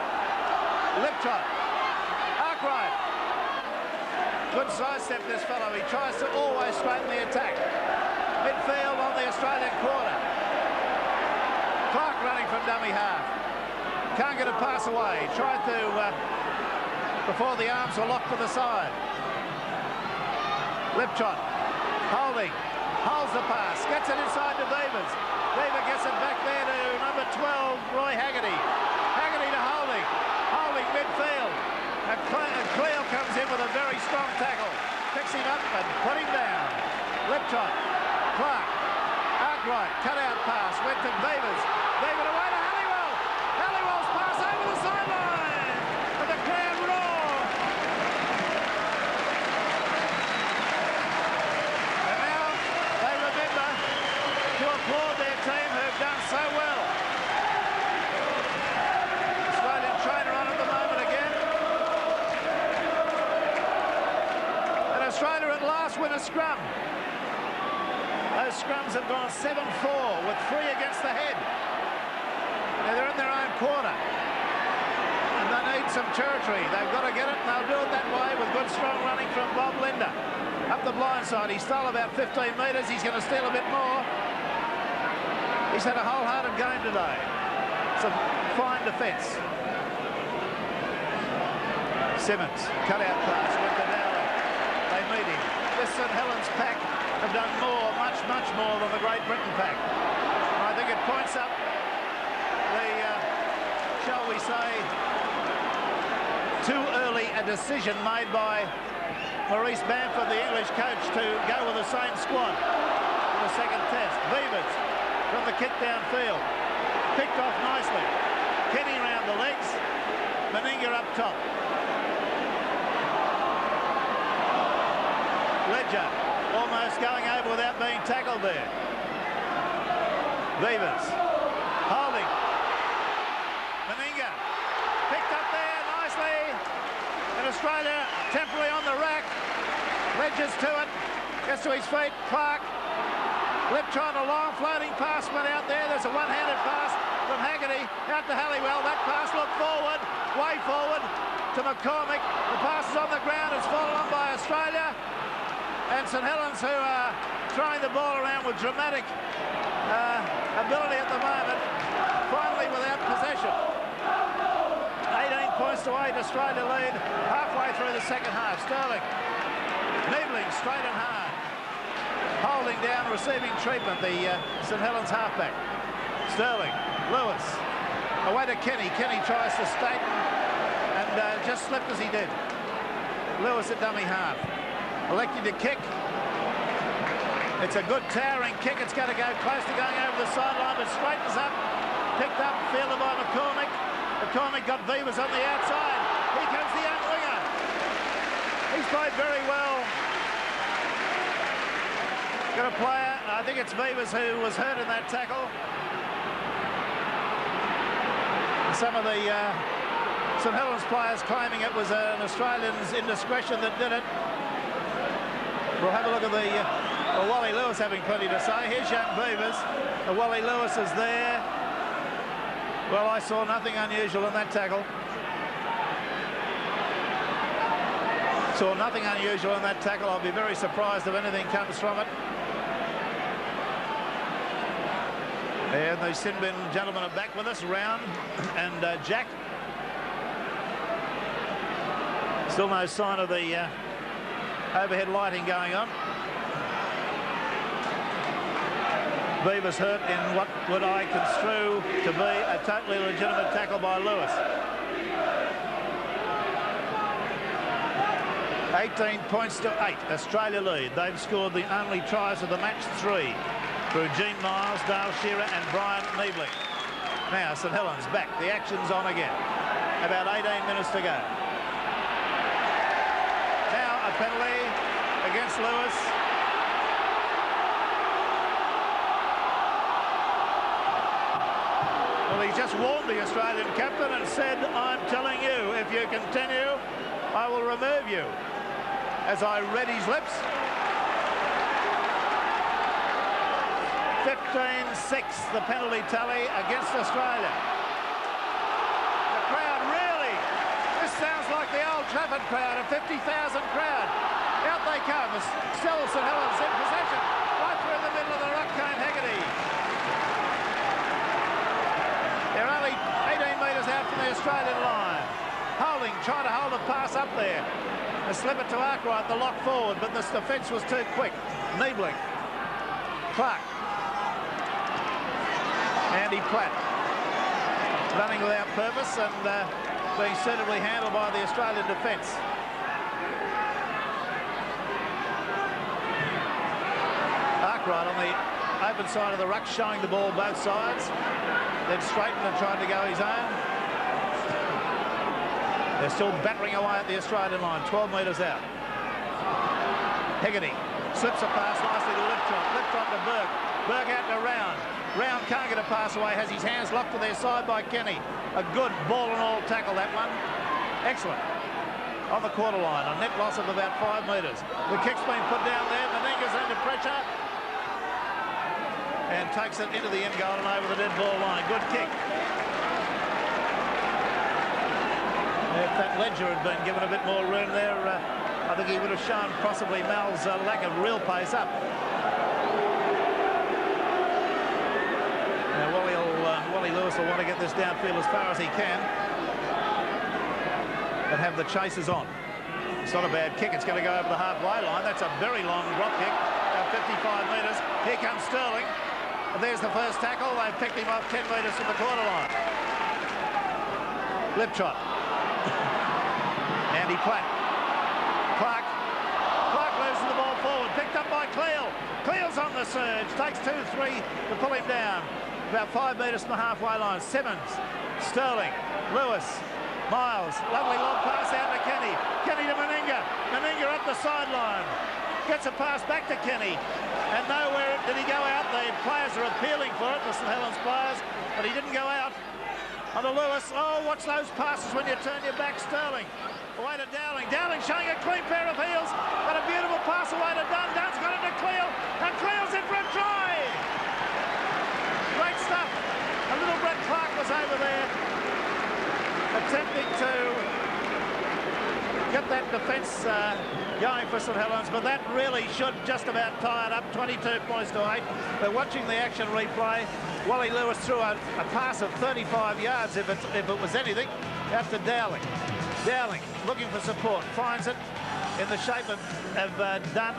Speaker 1: Liptrot. Arkwright. Good sidestep, this fellow. He tries to always straighten the attack. Midfield on the Australian quarter. Clark running from dummy half. Can't get a pass away. Tried to, before the arms were locked to the side. Liptrot, holding, holds the pass, gets it inside to Beavers. Beaver gets it back there to number 12, Roy Haggerty. Haggerty to Holding, Holding midfield. And Cleo comes in with a very strong tackle. Picks him up and put him down. Liptrot, Clark, Arkwright, cut out pass, went to Beavers. Beaver away to Halliwell. Halliwell's pass over the sideline. And the crowd roar. And now they remember to applaud their team who've done so well. Australian trainer on at the moment again. And Australia at last win a scrum. Those scrums have gone 7-4 with 3 against the head. Now they're in their own quarter. And they need some territory. They've got to get it, and they'll do it that way with good strong running from Bob Linder. Up the blind side, he stole about 15 metres. He's going to steal a bit more. He's had a wholehearted game today. Some fine defence. Simmons, cut out pass, went to Dowling. They meet him. This St Helens pack have done more, much more than the Great Britain pack. And I think it points up the, shall we say, too early a decision made by Maurice Bamford, the English coach, to go with the same squad in the second test. Beavers from the kick downfield. Picked off nicely. Kenny round the legs. Meninga up top. Ledger almost going over without being tackled there. Beavers. Holding. Meninga. Picked up there nicely. And Australia temporarily on the rack. Ledger's to it. Gets to his feet. Clark. Liptrot, a long floating pass went out there. There's a one-handed pass from Haggerty out to Halliwell. That pass looked forward, way forward to McCormick. The pass is on the ground. It's fallen on by Australia. And St Helens, who are throwing the ball around with dramatic ability at the moment, finally without possession. 18 points to 8, Australia lead halfway through the second half. Sterling, Niebling straight and hard, holding down, receiving treatment, the St Helens halfback. Sterling, Lewis, away to Kenny. Kenny tries to straighten and just slipped as he did. Lewis at dummy half, electing to kick. It's a good towering kick. It's going to go close to going over the sideline, but straightens up. Picked up, fielded by McCormick. McCormick got Vivas on the outside. Here comes the young winger. He's played very well. Got a player, I think it's Vivas who was hurt in that tackle. Some of the St Helens players claiming it was an Australian's indiscretion that did it. We'll have a look at the Wally Lewis having plenty to say. Here's young Vivas. Wally Lewis is there. Well, I saw nothing unusual in that tackle. Saw nothing unusual in that tackle. I'll be very surprised if anything comes from it. And the Sin Bin gentlemen are back with us, Round and Jack. Still no sign of the overhead lighting going on. Beaver's hurt in what would I construe to be a totally legitimate tackle by Lewis. 18 points to 8, Australia lead. They've scored the only tries of the match, 3, through Gene Miles, Dale Shearer and Brian Niebling. Now St Helens back, the action's on again. About 18 minutes to go. Now a penalty against Lewis. Well, he just warned the Australian captain and said, I'm telling you, if you continue, I will remove you. As I read his lips. 15-6, the penalty tally against Australia. The crowd really, this sounds like the Old Trafford crowd, a 50,000 crowd. Out they come, still St Helens in possession, right through the middle of the ruck, Kane Haggerty. They're only 18 metres out from the Australian line. Holding, trying to hold a pass up there. A slip it to Arkwright, the lock forward, but this defence was too quick. Niebling, Clark, Andy Platt, running without purpose and being suitably handled by the Australian defence. Arkwright on the open side of the ruck, showing the ball both sides. Then straightened and tried to go his own. They're still battering away at the Australian line, 12 metres out. Haggerty slips a pass nicely to Liptrot. Liptrot to Burke. Burke out to Round. Round can't get a pass away, has his hands locked to their side by Kenny. A good ball and all tackle, that one. Excellent. On the quarter line, a net loss of about 5 metres. The kick's been put down there. Meninga's under pressure. And takes it into the end goal and over the dead ball line. Good kick. If that Ledger had been given a bit more room there, I think he would have shown possibly Mal's lack of real pace up. Now Wally Lewis will want to get this downfield as far as he can and have the chasers on. It's not a bad kick. It's going to go over the halfway line. That's a very long drop kick, about 55 metres. Here comes Sterling. And there's the first tackle. They've picked him off 10 metres from the quarter line. Liptrot. Andy Platt. Clark loses the ball forward. Picked up by Cleal. Cleal's on the surge. Takes 2-3 to pull him down. About 5 metres from the halfway line. Simmons. Sterling. Lewis. Miles. Lovely long pass out to Kenny. Kenny to Meninga. Meninga up the sideline. Gets a pass back to Kenny. And nowhere did he go out. The players are appealing for it, the St Helens players. But he didn't go out. On to Lewis. Oh, watch those passes when you turn your back. Sterling. Away to Dowling. Dowling showing a clean pair of heels. Got a beautiful pass away to Dunn. Dunn's got it to Cleal. And Cleal's in for a try. Great stuff. A little Brett Clark was over there attempting to get that defence going for St Helens, but that really should just about tie it up. 22 points to 8. But watching the action replay, Wally Lewis threw a pass of 35 yards, if it was anything, out to Dowling. Dowling looking for support, finds it in the shape of Dunn.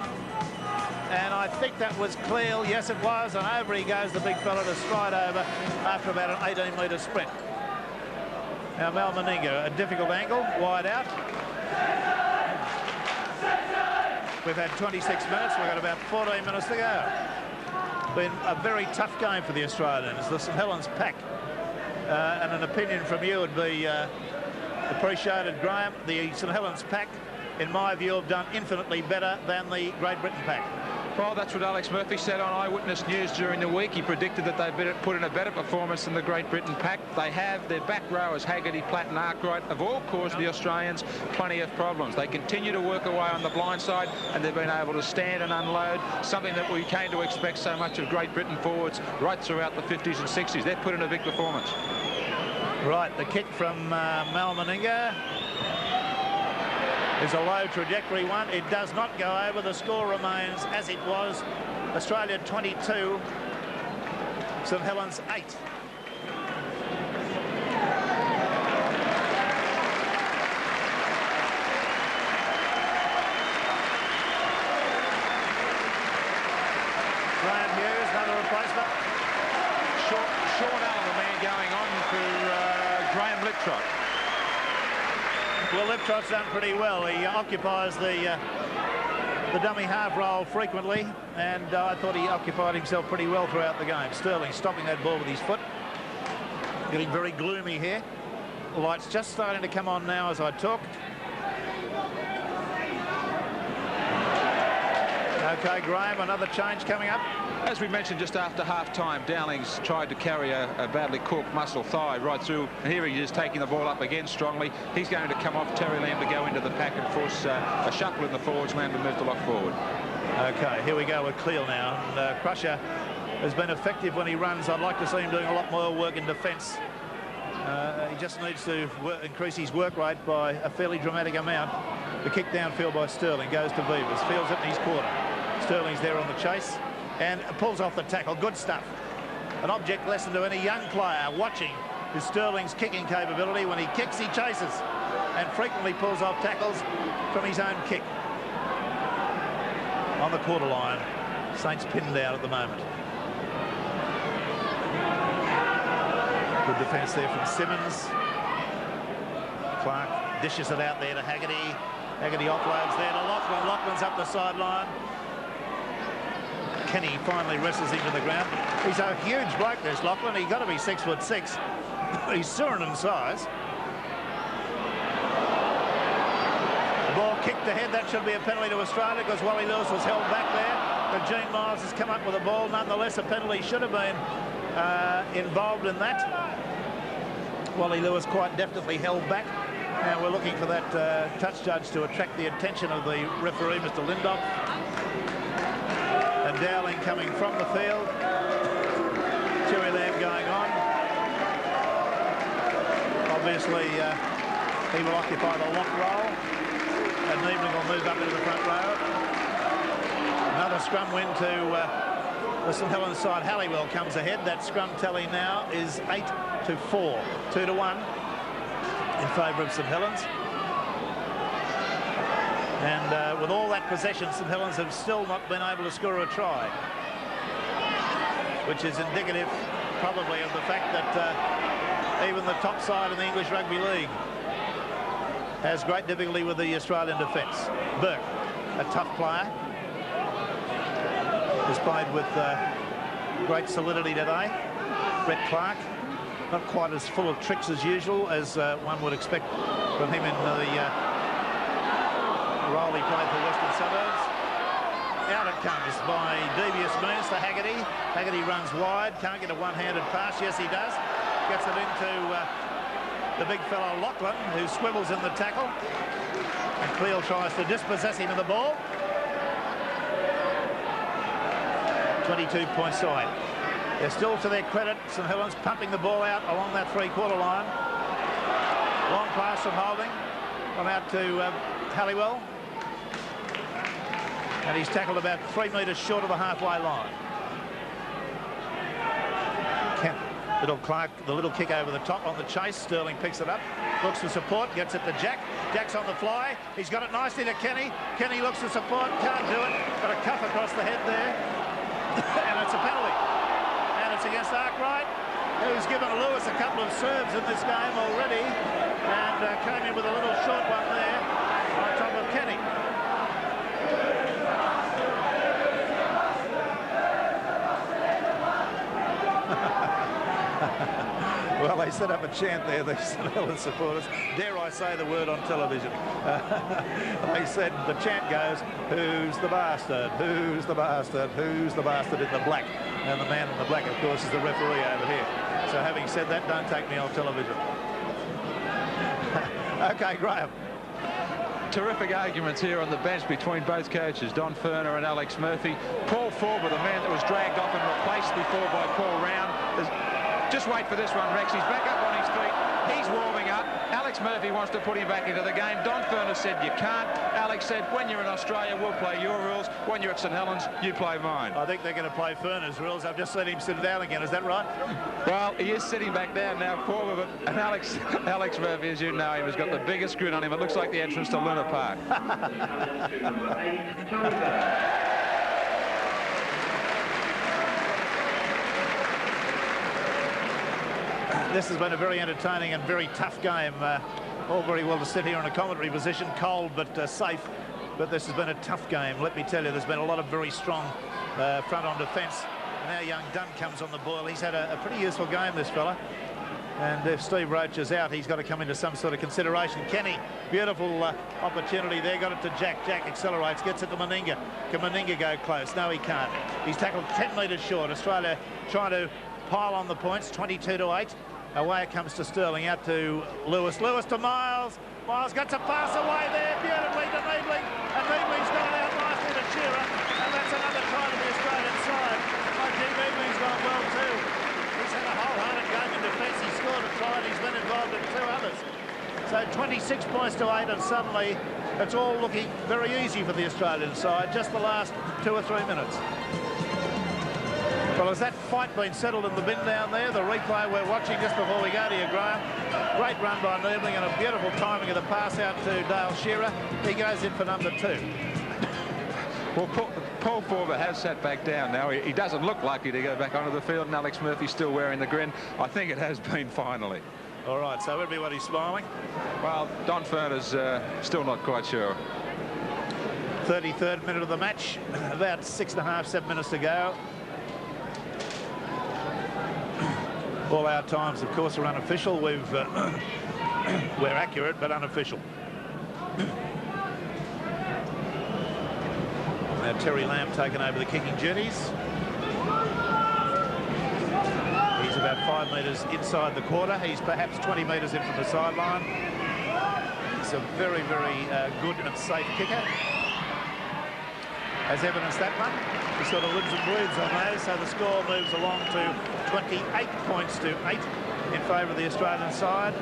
Speaker 1: And I think that was Cleal. Yes, it was. And over he goes, the big fella, to stride over after about an 18-metre sprint. Now, Mal Meninga, a difficult angle, wide out. We've had 26 minutes. We've got about 14 minutes to go. Been a very tough game for the Australians. The St Helens pack. And an opinion from you would be appreciated, Graham. The St Helens pack, in my view, have done infinitely better than the Great Britain pack.
Speaker 2: Well, that's what Alex Murphy said on Eyewitness News during the week. He predicted that they'd put in a better performance than the Great Britain pack. They have. Their back rowers, Haggerty, Platt and Arkwright, have all caused the Australians plenty of problems. They continue to work away on the blind side, and they've been able to stand and unload, something that we came to expect so much of Great Britain forwards right throughout the 50s and 60s. They've put in a big performance.
Speaker 1: Right, the kick from Mal Meninga is a low trajectory one. It does not go over. The score remains as it was. Australia 22, St Helens 8. Graham Hughes, another replacement.
Speaker 2: Sean Allen, the man going on for Graham Liptrot.
Speaker 1: Well, Liptrot's done pretty well. He occupies the dummy half role frequently, and I thought he occupied himself pretty well throughout the game. Sterling stopping that ball with his foot. Getting very gloomy here. The light's just starting to come on now as I talk. Okay, Graham, another change coming up.
Speaker 2: As we mentioned just after half-time, Dowling's tried to carry a badly corked muscle thigh right through. And here he is taking the ball up again strongly. He's going to come off Terry Lamb to go into the pack and force a shuffle in the forwards. Lamb to move the lock forward.
Speaker 1: Okay, here we go with Cleal now. And Crusher has been effective when he runs. I'd like to see him doing a lot more work in defence. He just needs to increase his work rate by a fairly dramatic amount. The kick downfield by Sterling goes to Beavers. Fields it in his quarter. Sterling's there on the chase and pulls off the tackle. Good stuff. An object lesson to any young player watching is Sterling's kicking capability. When he kicks, he chases and frequently pulls off tackles from his own kick. On the quarter line, Saints pinned down at the moment. Good defence there from Simmons. Clark dishes it out there to Haggerty. Haggerty offloads there to Lachlan. Lachlan's up the sideline. Kenny finally wrestles him to the ground. He's a huge bloke, this Lachlan. He's got to be 6'6". He's Suriname size. The ball kicked ahead. That should be a penalty to Australia because Wally Lewis was held back there. But Gene Miles has come up with the ball. Nonetheless, a penalty should have been involved in that. Wally Lewis quite definitely held back. Now we're looking for that touch judge to attract the attention of the referee, Mr. Lindop. And Dowling coming from the field. Terry Lamb going on. Obviously, he will occupy the lock role. And Niebling will move up into the front row. Another scrum win to the St Helens side. Halliwell comes ahead. That scrum tally now is 8-4. 2-1 in favour of St Helens. And with all that possession, St Helens have still not been able to score a try, which is indicative probably of the fact that even the top side in the English Rugby League has great difficulty with the Australian defence. Burke, a tough player, has played with great solidity today. Brett Clark, not quite as full of tricks as usual as one would expect from him in the role he played for Western Suburbs. Out it comes by devious means to Haggerty. Haggerty runs wide, can't get a one-handed pass. Yes, he does. Gets it into the big fellow Lachlan, who squibbles in the tackle. And Cleal tries to dispossess him of the ball. 22-point side. They're still, to their credit, St Helens pumping the ball out along that three-quarter line. Long pass from Holding. on out to Halliwell. And he's tackled about 3 metres short of the halfway line. Little Clark, the little kick over the top on the chase. Sterling picks it up, looks for support, gets it to Jack. Jack's on the fly. He's got it nicely to Kenny. Kenny looks for support, can't do it. Got a cuff across the head there. And it's a penalty. And it's against Arkwright, who's given Lewis a couple of serves in this game already. And came in with a little short one there on top of Kenny. Well, they set up a chant there, the St Helens supporters. Dare I say the word on television? They said, the chant goes, who's the bastard? Who's the bastard? Who's the bastard in the black? And the man in the black, of course, is the referee over here. So having said that, don't take me on television. OK, Graham.
Speaker 2: Terrific arguments here on the bench between both coaches, Don Ferner and Alex Murphy. Paul Forber, the man that was dragged off and replaced before by Paul Round. Just wait for this one, Rex. He's back up on his feet. He's warming up. Alex Murphy wants to put him back into the game. Don Ferner said you can't. Alex said, when you're in Australia, we'll play your rules. When you're at St Helens, you play mine.
Speaker 1: I think they're going to play Ferner's rules. I've just seen him sit down again. Is that right?
Speaker 2: Well, he is sitting back down now, Forber, but and Alex Murphy, as you know him, has got the biggest grin on him. It looks like the entrance to Luna Park.
Speaker 1: This has been a very entertaining and very tough game. All very well to sit here in a commentary position, cold but safe. But this has been a tough game. Let me tell you, there's been a lot of very strong front on defence. And now young Dunn comes on the boil. He's had a pretty useful game, this fella. And if Steve Roach is out, he's got to come into some sort of consideration. Kenny, beautiful opportunity there. Got it to Jack. Jack accelerates, gets it to Meninga. Can Meninga go close? No, he can't. He's tackled 10 metres short. Australia trying to pile on the points, 22-8. Away it comes to Sterling, out to Lewis. Lewis to Miles. Miles gets a pass away there beautifully to Needling. And Needling's gone out nicely to Shearer. And that's another try to the Australian side. I think Needling's gone well too. He's had a wholehearted game in defence. He scored a try and he's been involved in 2 others. So 26 points to 8, and suddenly it's all looking very easy for the Australian side. Just the last 2 or 3 minutes. Well, has that fight been settled in the bin down there? The replay we're watching just before we go to you, Graham. Great run by Needling and a beautiful timing of the pass out to Dale Shearer. He goes in for number 2.
Speaker 2: Well, Paul Forber has sat back down now. He doesn't look likely to go back onto the field, and Alex Murphy's still wearing the grin. I think it has been finally.
Speaker 1: All right, so everybody's smiling.
Speaker 2: Well, Don Ferner's still not quite sure.
Speaker 1: 33rd minute of the match. About 6.5, 7 minutes to go. All our times, of course, are unofficial. We're accurate, but unofficial. Now Terry Lamb taken over the kicking duties. He's about 5 metres inside the quarter. He's perhaps 20 metres in from the sideline. He's a very, very good and safe kicker. As evidenced that one, he sort of lives and breathes on those, so the score moves along to 28 points to 8 in favour of the Australian side.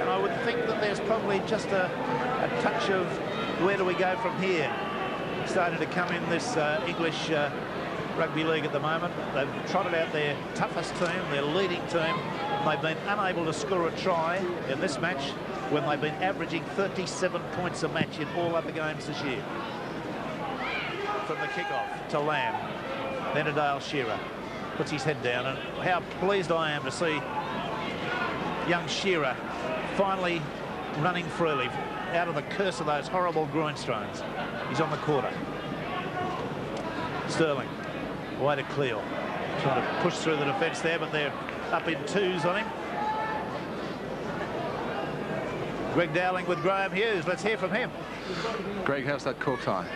Speaker 1: And I would think that there's probably just a touch of where do we go from here starting to come in this English rugby league at the moment. They've trotted out their toughest team, their leading team. They've been unable to score a try in this match when they've been averaging 37 points a match in all other games this year. From the kick-off to Lamb, then to Dale Shearer. Puts his head down, and how pleased I am to see young Shearer finally running freely out of the curse of those horrible groin strains. He's on the quarter. Sterling, way to Cleo. Trying to push through the defence there, but they're up in 2s on him. Greg Dowling with Graham Hughes. Let's hear from him.
Speaker 2: Greg, how's that call time?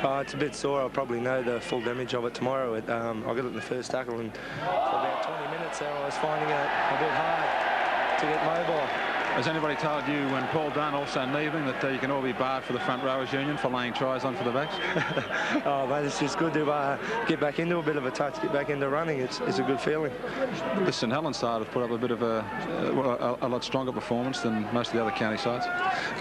Speaker 5: It's a bit sore. I'll probably know the full damage of it tomorrow. I got it in the first tackle, and for about 20 minutes there I was finding it a bit hard to get mobile.
Speaker 2: Has anybody told you when Paul Dunn also kneeling that you can all be barred for the front rowers union for laying tries on for the backs?
Speaker 5: Oh, mate, it's just good to get back into a bit of a touch, get back into running. It's a good feeling.
Speaker 2: The St Helens side have put up a bit of a lot stronger performance than most of the other county sides.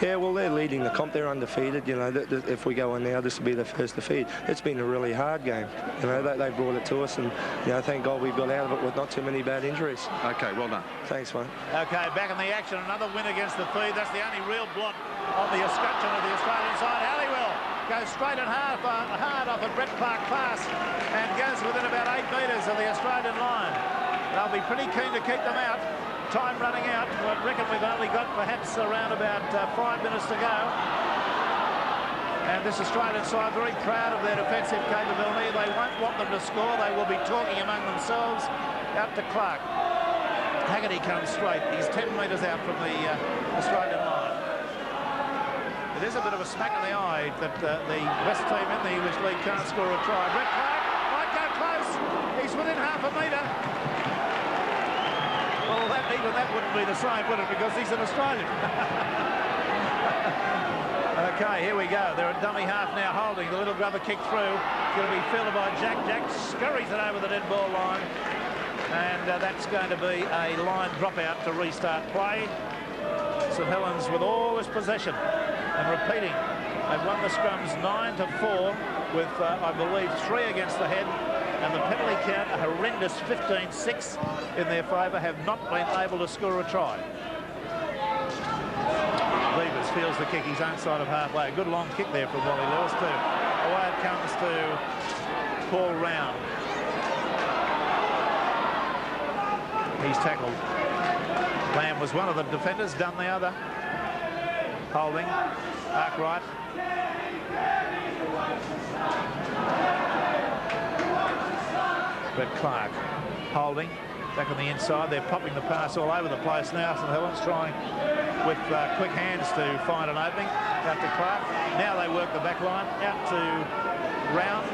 Speaker 5: Yeah, well, they're leading the comp. They're undefeated. You know, if we go on now, this will be the first defeat. It's been a really hard game. You know, they brought it to us, and you know, thank God we've got out of it with not too many bad injuries.
Speaker 2: Okay, well done.
Speaker 5: Thanks, mate.
Speaker 1: Okay, back in the action. Another win against the feed. That's the only real blot on the escutcheon of the Australian side. Halliwell goes straight and hard off a Brett Park pass and goes within about 8 metres of the Australian line. They'll be pretty keen to keep them out. Time running out. I reckon we've only got perhaps around about 5 minutes to go. And this Australian side very proud of their defensive capability. They won't want them to score. They will be talking among themselves. Out to Clark. Haggerty comes straight. He's 10 metres out from the Australian line. It is a bit of a smack in the eye that the best team in the English League can't score a try. Brett Clark might go close. He's within half a metre. Well, even that wouldn't be the same, would it? Because he's an Australian. Okay, here we go. They're at dummy half now, holding. The little brother kick through. It's going to be fielded by Jack. Jack scurries it over the dead ball line. And that's going to be a line dropout to restart play. St Helens with all this possession. And repeating, they've won the scrums 9-4 with, I believe, 3 against the head. And the penalty count, a horrendous 15-6 in their favour, have not been able to score a try. Beavers feels the kick, his own side of halfway. A good long kick there from Wally Lewis too. Away it comes to Paul Round. He's tackled. Lamb was one of the defenders, Dunn the other. Holding. Arkwright. Brett Clark holding. Back on the inside. They're popping the pass all over the place now. St Helens trying with quick hands to find an opening. Out to Clark. Now they work the back line. Out to Round.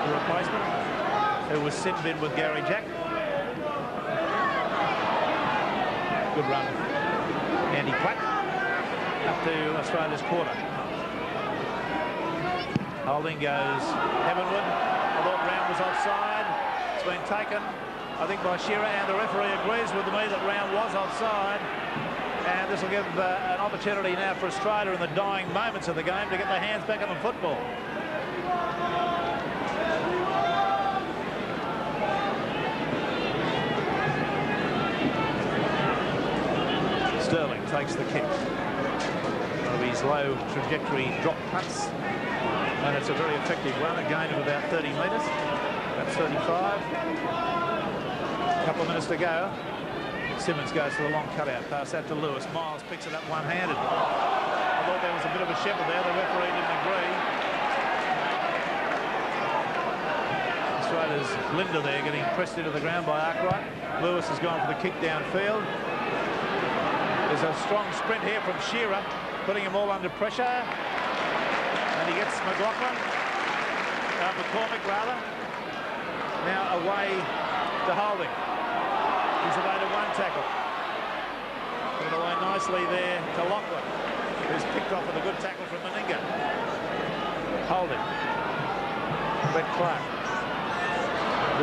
Speaker 1: The replacement. Who was sin bin with Gary Jack. Good run. Andy Platt. Up to Australia's quarter. Holding goes heavenward. I thought Round was offside. It's been taken, I think, by Shearer, and the referee agrees with me that Round was offside. And this will give an opportunity now for Australia in the dying moments of the game to get their hands back on the football. Sterling takes the kick. One of his low trajectory drop punts. And it's a very effective one, a gain of about 30 metres. That's 35. A couple of minutes to go. Simmons goes for the long cutout pass out to Lewis. Miles picks it up one-handed. I thought there was a bit of a shepherd there. The referee didn't agree. Australia's Linda there getting pressed into the ground by Arkwright. Lewis has gone for the kick downfield. There's a strong sprint here from Shearer, putting him all under pressure. And he gets McLaughlin, McCormick rather, now away to Holding. He's evaded one tackle. Put it away nicely there to Lachlan, who's picked off with a good tackle from Meninga. Holding. Brett Clark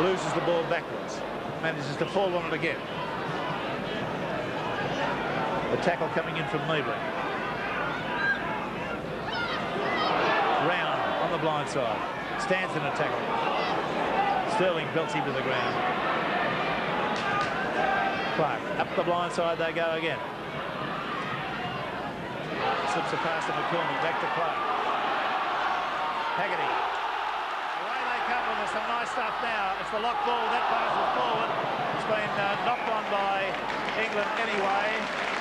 Speaker 1: loses the ball backwards, manages to fall on it again. The tackle coming in from Meebling. Round on the blind side. Stands in a tackle. Sterling belts him to the ground. Clark up the blind side they go again. Slips a pass to McCormick, back to Clark. Haggerty. Away they come with some nice stuff now. It's the lock ball. That pass is forward. It's been knocked on by England anyway.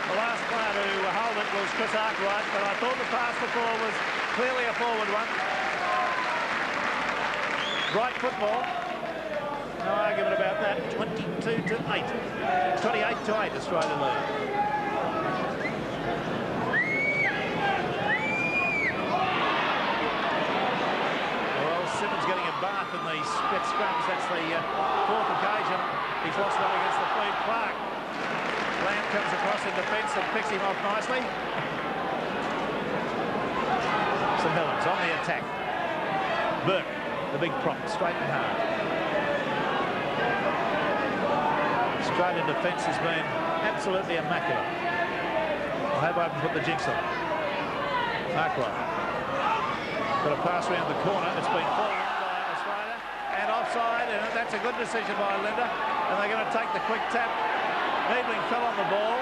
Speaker 1: The last player to hold it was Chris Arkwright, but I thought the pass before was clearly a forward one. Bright football. No argument about that. 22-8. 28-8, Australia lead. Well, Simmons getting a bath in the split scrums. That's the fourth occasion. He's lost one against the feed. Clark. comes across in defence and picks him off nicely. St Helens on the attack. Burke, the big prop, straight and hard. Australian defence has been absolutely immaculate. I hope I haven't put the jinx on. Arkwright. Got a pass around the corner. It's been fallen by Australia. And offside, and that's a good decision by Linda. And they're going to take the quick tap. Niebling fell on the ball.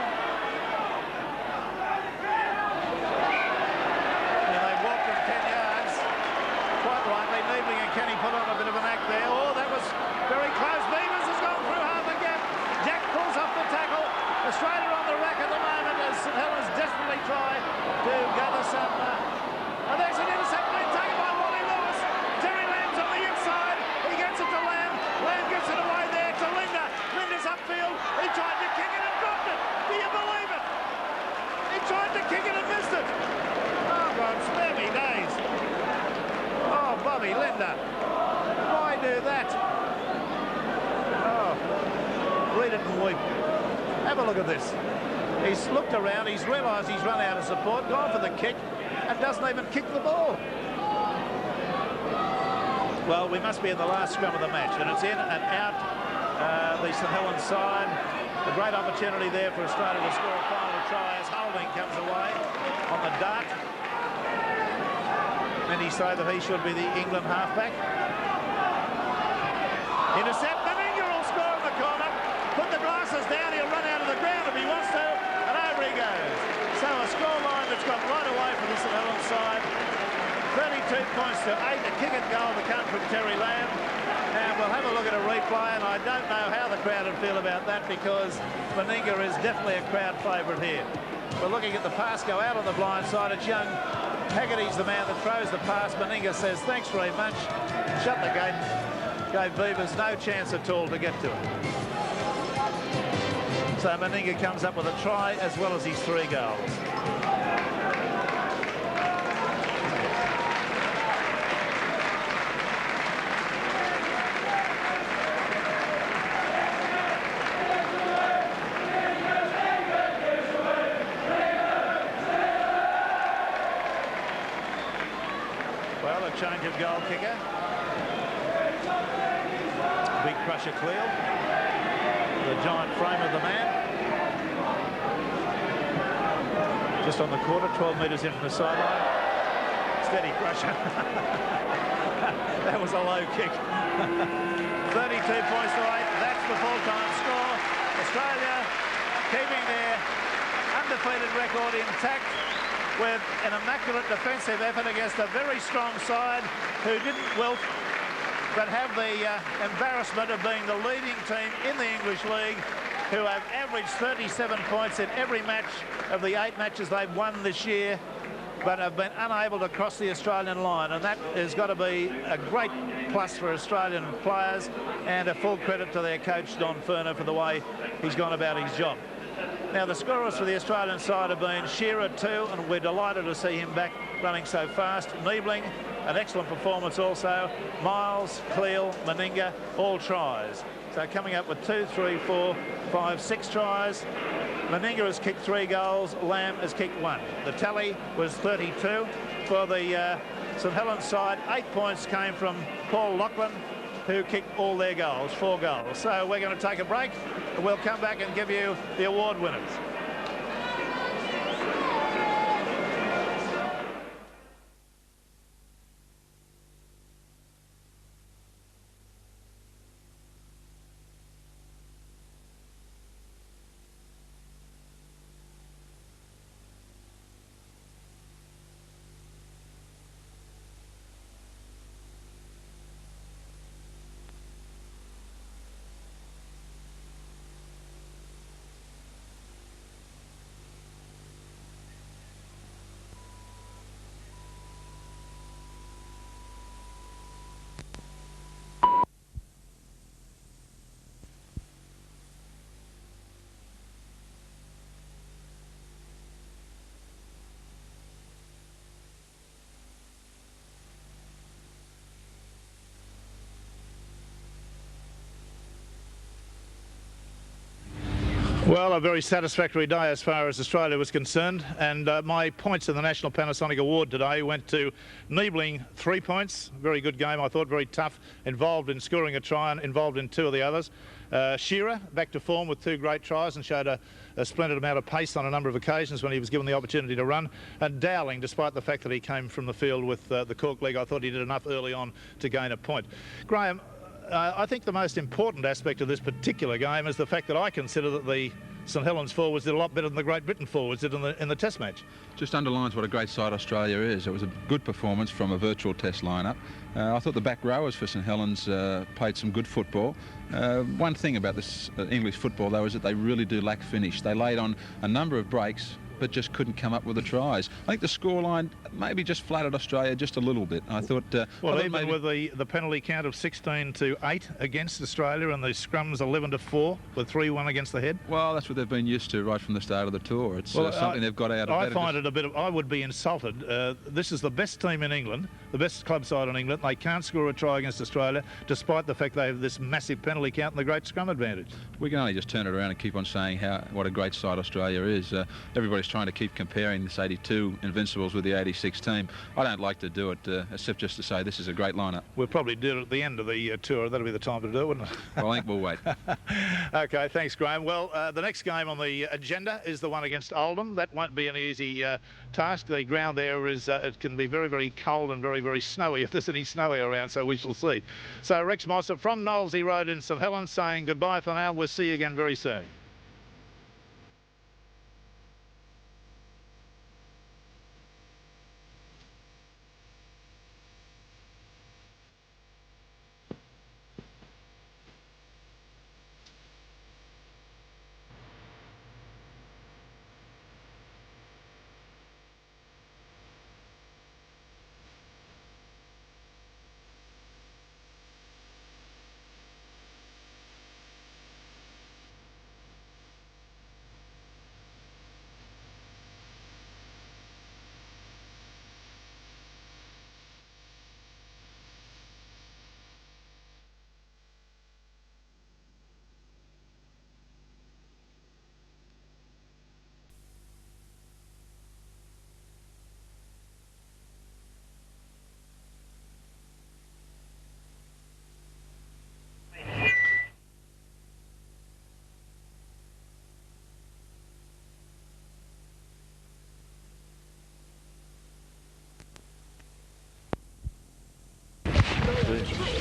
Speaker 1: And they walked him 10 yards. Quite rightly, Niebling and Kenny put on a bit of an act there. Oh, that was very close. Beavers has gone through half a gap. Jack pulls off the tackle. Australia on the rack at the moment as St Helens desperately try to gather some. And there's an intercept being taken by Wally Lewis. Terry Lamb's on the inside. He gets it to Lamb. Lamb gets it away there to Linda. Linda's upfield. He tried to kick it and dropped it. Do you believe it? He tried to kick it and missed it. Oh, God, spare me days. Oh, Bobby Linda. Why do that? Oh, read it and weep. Have a look at this. He's looked around, he's realised he's run out of support, gone for the kick, and doesn't even kick the ball. Well, we must be in the last scrum of the match, and it's in and out. The St Helens side. A great opportunity there for Australia to score a final try as Holding comes away on the dart. Many say that he should be the England halfback. Intercept, Meninga will score in the corner. Put the glasses down, he'll run out of the ground if he wants to, and over he goes. So a scoreline that's got right away from the St Helens side. 32 points to 8, a kick and goal to come from Terry Lamb. And we'll have a look at a replay, and I don't know how the crowd would feel about that because Meninga is definitely a crowd favourite here. We're looking at the pass go out on the blind side. It's young Haggerty's the man that throws the pass. Meninga says, thanks very much. Shut the gate. Gave Beavers no chance at all to get to it. So Meninga comes up with a try as well as his 3 goals. Well, a change of goal kicker. Big Crusher Cleal. The giant frame of the man. Just on the quarter, 12 metres in from the sideline. Steady Crusher. That was a low kick. 32 points to 8. That's the full-time score. Australia keeping their undefeated record intact with an immaculate defensive effort against a very strong side who didn't wilt but have the embarrassment of being the leading team in the English League, who have averaged 37 points in every match of the 8 matches they've won this year, but have been unable to cross the Australian line. And that has got to be a great plus for Australian players, and a full credit to their coach, Don Furner, for the way he's gone about his job. Now, the scorers for the Australian side have been Shearer 2, and we're delighted to see him back running so fast. Niebling, an excellent performance also. Miles, Cleal, Meninga, all tries. So coming up with 2, 3, 4, 5, 6 tries. Meninga has kicked 3 goals. Lamb has kicked 1. The tally was 32 for the St Helens side. 8 points came from Paul Lachlan, who kicked all their goals, 4 goals. So we're going to take a break, and we'll come back and give you the award winners. Well, a very satisfactory day as far as Australia was concerned, and my points in the National Panasonic Award today went to Niebling, 3 points. Very good game, I thought, very tough, involved in scoring a try and involved in 2 of the others. Shearer, back to form with 2 great tries and showed a splendid amount of pace on a number of occasions when he was given the opportunity to run. And Dowling, despite the fact that he came from the field with the cork leg, I thought he did enough early on to gain a point. Graham, I think the most important aspect of this particular game is the fact that I consider that the St Helens forwards did a lot better than the Great Britain forwards did in the Test match.
Speaker 2: Just underlines what a great side Australia is. It was a good performance from a virtual Test lineup. I thought the back rowers for St Helens played some good football. One thing about this English football, though, is that they really do lack finish. They laid on a number of breaks, but just couldn't come up with the tries. I think the scoreline maybe just flattered Australia just a little bit. I thought...
Speaker 1: well, even with the penalty count of 16-8 against Australia and the scrums 11-4 with 3-1 against the head.
Speaker 2: Well, that's what they've been used to right from the start of the tour. It's something they've got out of.
Speaker 1: I find it a bit of... I would be insulted. This is the best team in England, the best club side in England. They can't score a try against Australia, despite the fact they have this massive penalty count and the great scrum advantage.
Speaker 2: We can only just turn it around and keep on saying what a great side Australia is. Everybody's trying to keep comparing this 82 Invincibles with the 86 team. I don't like to do it, except just to say this is a great lineup.
Speaker 1: We'll probably do it at the end of the tour. That'll be the time to do it, wouldn't it?
Speaker 2: Well, I think we'll wait.
Speaker 1: OK, thanks, Graham. Well, the next game on the agenda is the one against Oldham. That won't be an easy task. The ground there is it can be very, very cold and very, very snowy if there's any snowy around, so we shall see. So Rex Mosser from Knowlesy Road in St Helens saying goodbye for now. We'll see you again very soon.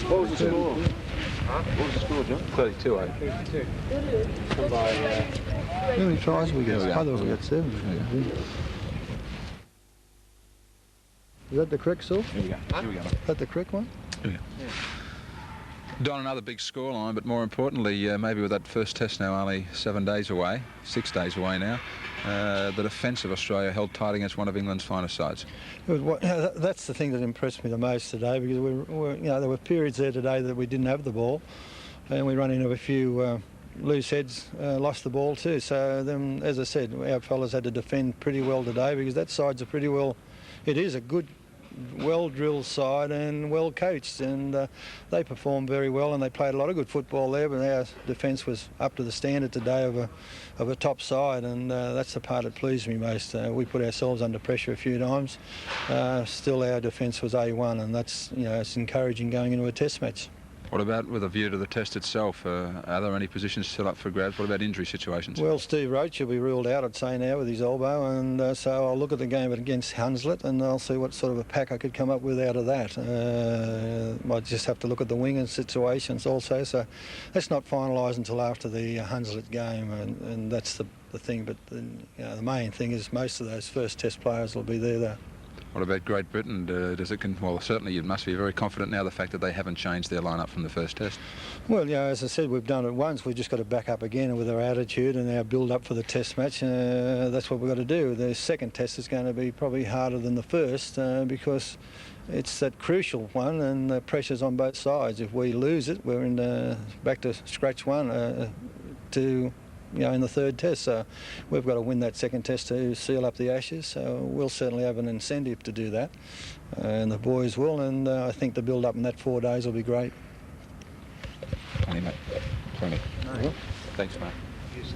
Speaker 6: What was the score? What was the score, John?
Speaker 2: 32-8.
Speaker 6: 32. How many tries we get? I thought we got 7. Is that the correct score?
Speaker 2: Here we go. Here we go.
Speaker 6: Is that the correct one?
Speaker 2: Here we go. Yeah. Don, another big scoreline, but more importantly, maybe with that first test now only 7 days away, 6 days away now, the defence of Australia held tight against one of England's finest sides.
Speaker 6: That's the thing that impressed me the most today, because there were periods there today that we didn't have the ball, and we run into a few loose heads, lost the ball too. So then, as I said, our fellas had to defend pretty well today, because that side's it is a good, well-drilled side and well-coached, and they performed very well, and they played a lot of good football there, but our defence was up to the standard today of a top side, and that's the part that pleased me most. We put ourselves under pressure a few times. Still, our defence was A1, and that's, it's encouraging going into a test match.
Speaker 2: What about with a view to the test itself? Are there any positions still up for grabs? What about injury situations?
Speaker 6: Well, Steve Roach will be ruled out, I'd say now, with his elbow, and so I'll look at the game against Hunslet and I'll see what sort of a pack I could come up with out of that. Might just have to look at the wingers situations also, so that's not finalised until after the Hunslet game, and that's the thing. But the main thing is most of those first test players will be there, though.
Speaker 2: What about Great Britain? Well, certainly you must be very confident now, the fact that they haven't changed their lineup from the first test.
Speaker 6: Well, as I said, we've done it once. We've just got to back up again with our attitude and our build-up for the test match. That's what we've got to do. The second test is going to be probably harder than the first because it's that crucial one, and the pressure's on both sides. If we lose it, we're back to scratch one in the third test. So we've got to win that second test to seal up the Ashes. So we'll certainly have an incentive to do that, and the boys will. And I think the build-up in that 4 days will be great.
Speaker 2: 20, mate. 20.
Speaker 6: No.
Speaker 2: Thanks, mate.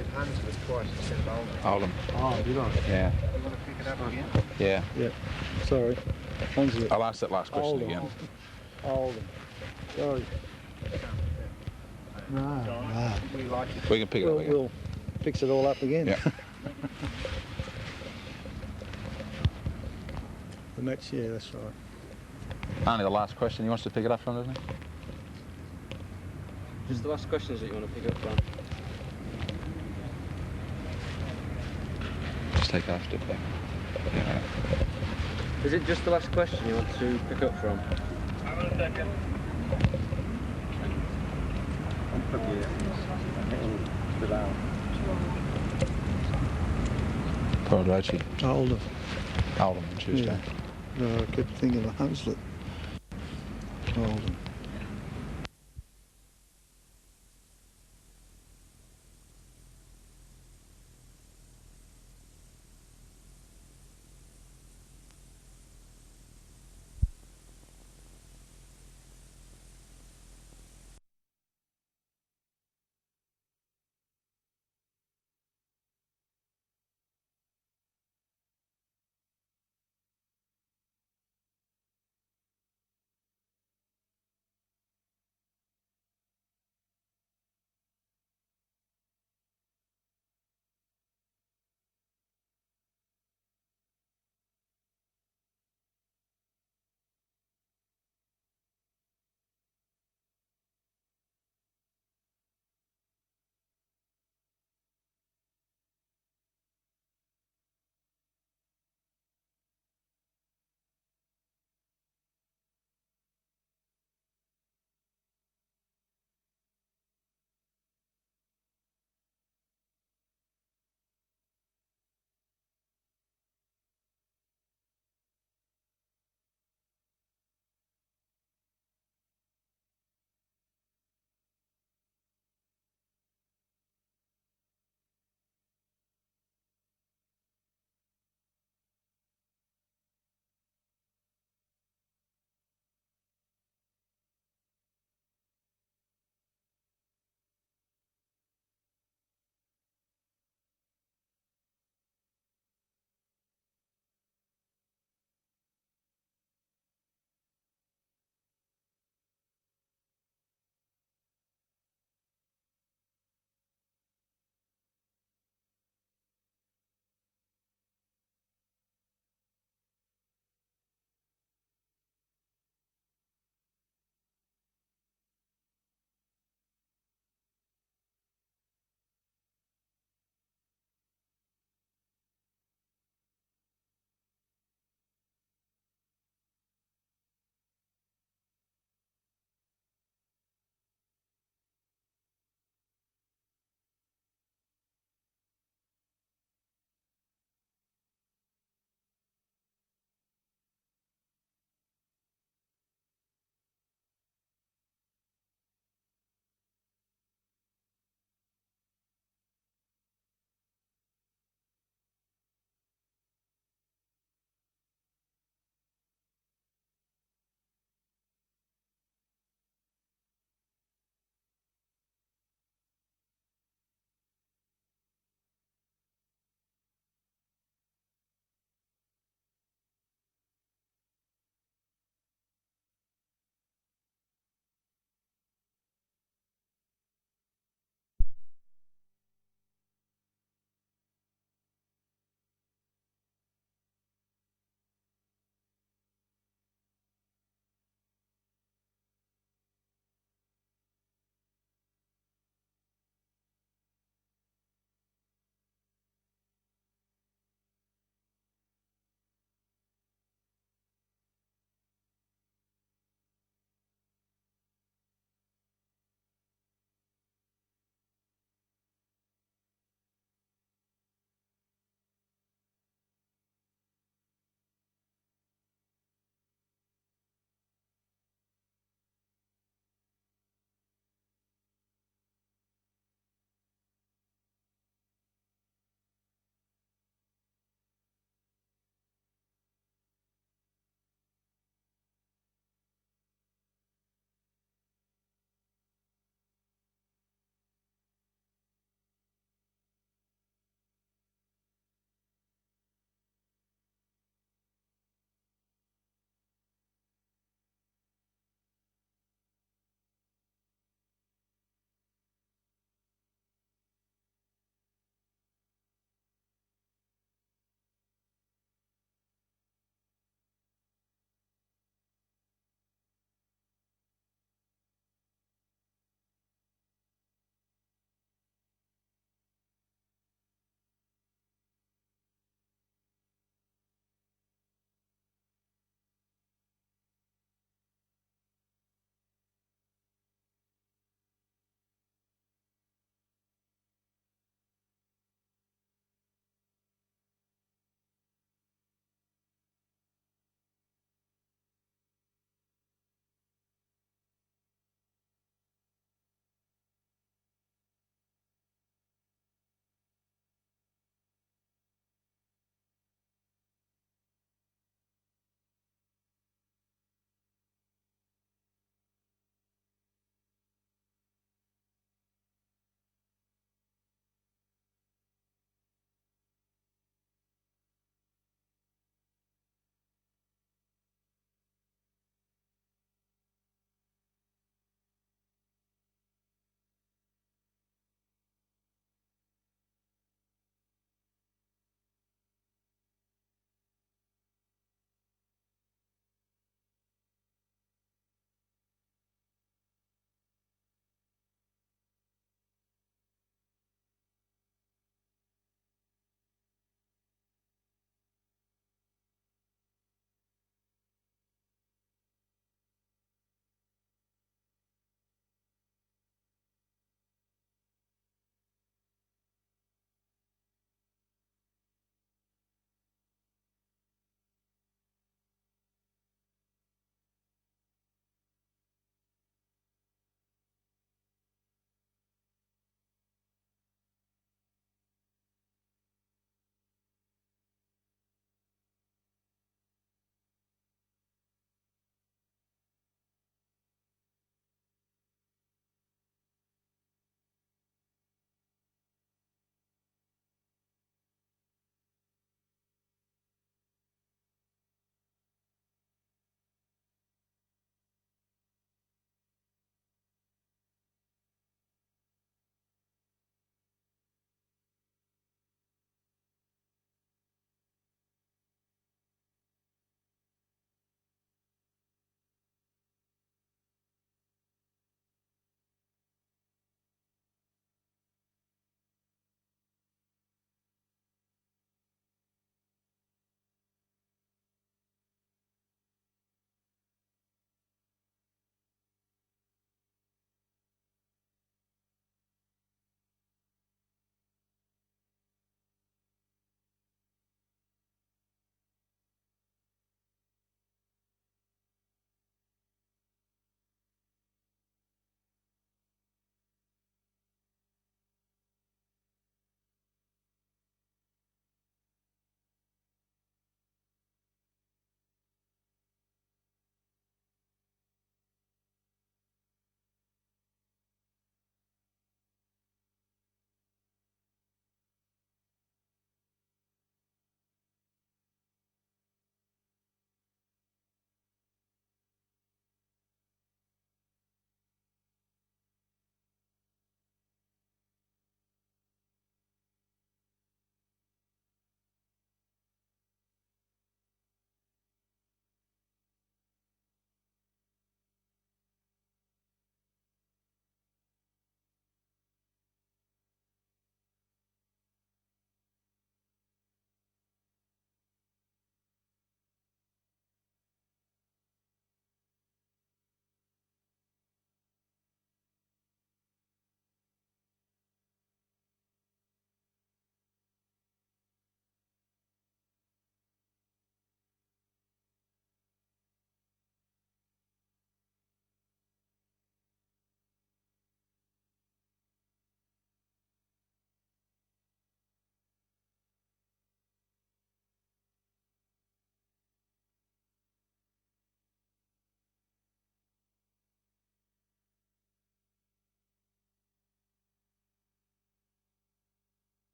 Speaker 7: said Hunsford twice instead of Oldham.
Speaker 2: Oldham.
Speaker 6: Oh, did I?
Speaker 2: Yeah.
Speaker 7: You want to pick it up again?
Speaker 2: Yeah.
Speaker 6: Yeah. Sorry. Hunsford.
Speaker 2: I'll ask that last question
Speaker 6: Oldham.
Speaker 2: again.
Speaker 6: Oldham. Sorry. No.
Speaker 7: We like it.
Speaker 2: We can pick it up again.
Speaker 6: We'll fix it all up again.
Speaker 2: Yeah.
Speaker 6: The match, yeah, that's right.
Speaker 2: Only the last question he wants to pick it up from, doesn't he?
Speaker 3: Just the last questions that you want to pick up from.
Speaker 2: Just take half step back. Yeah.
Speaker 3: Is it just the last question you want to pick up from?
Speaker 2: Paradise.
Speaker 6: Oldham.
Speaker 2: Oldham on Tuesday.
Speaker 6: Yeah. No, I kept thinking of Hunslet. Oldham.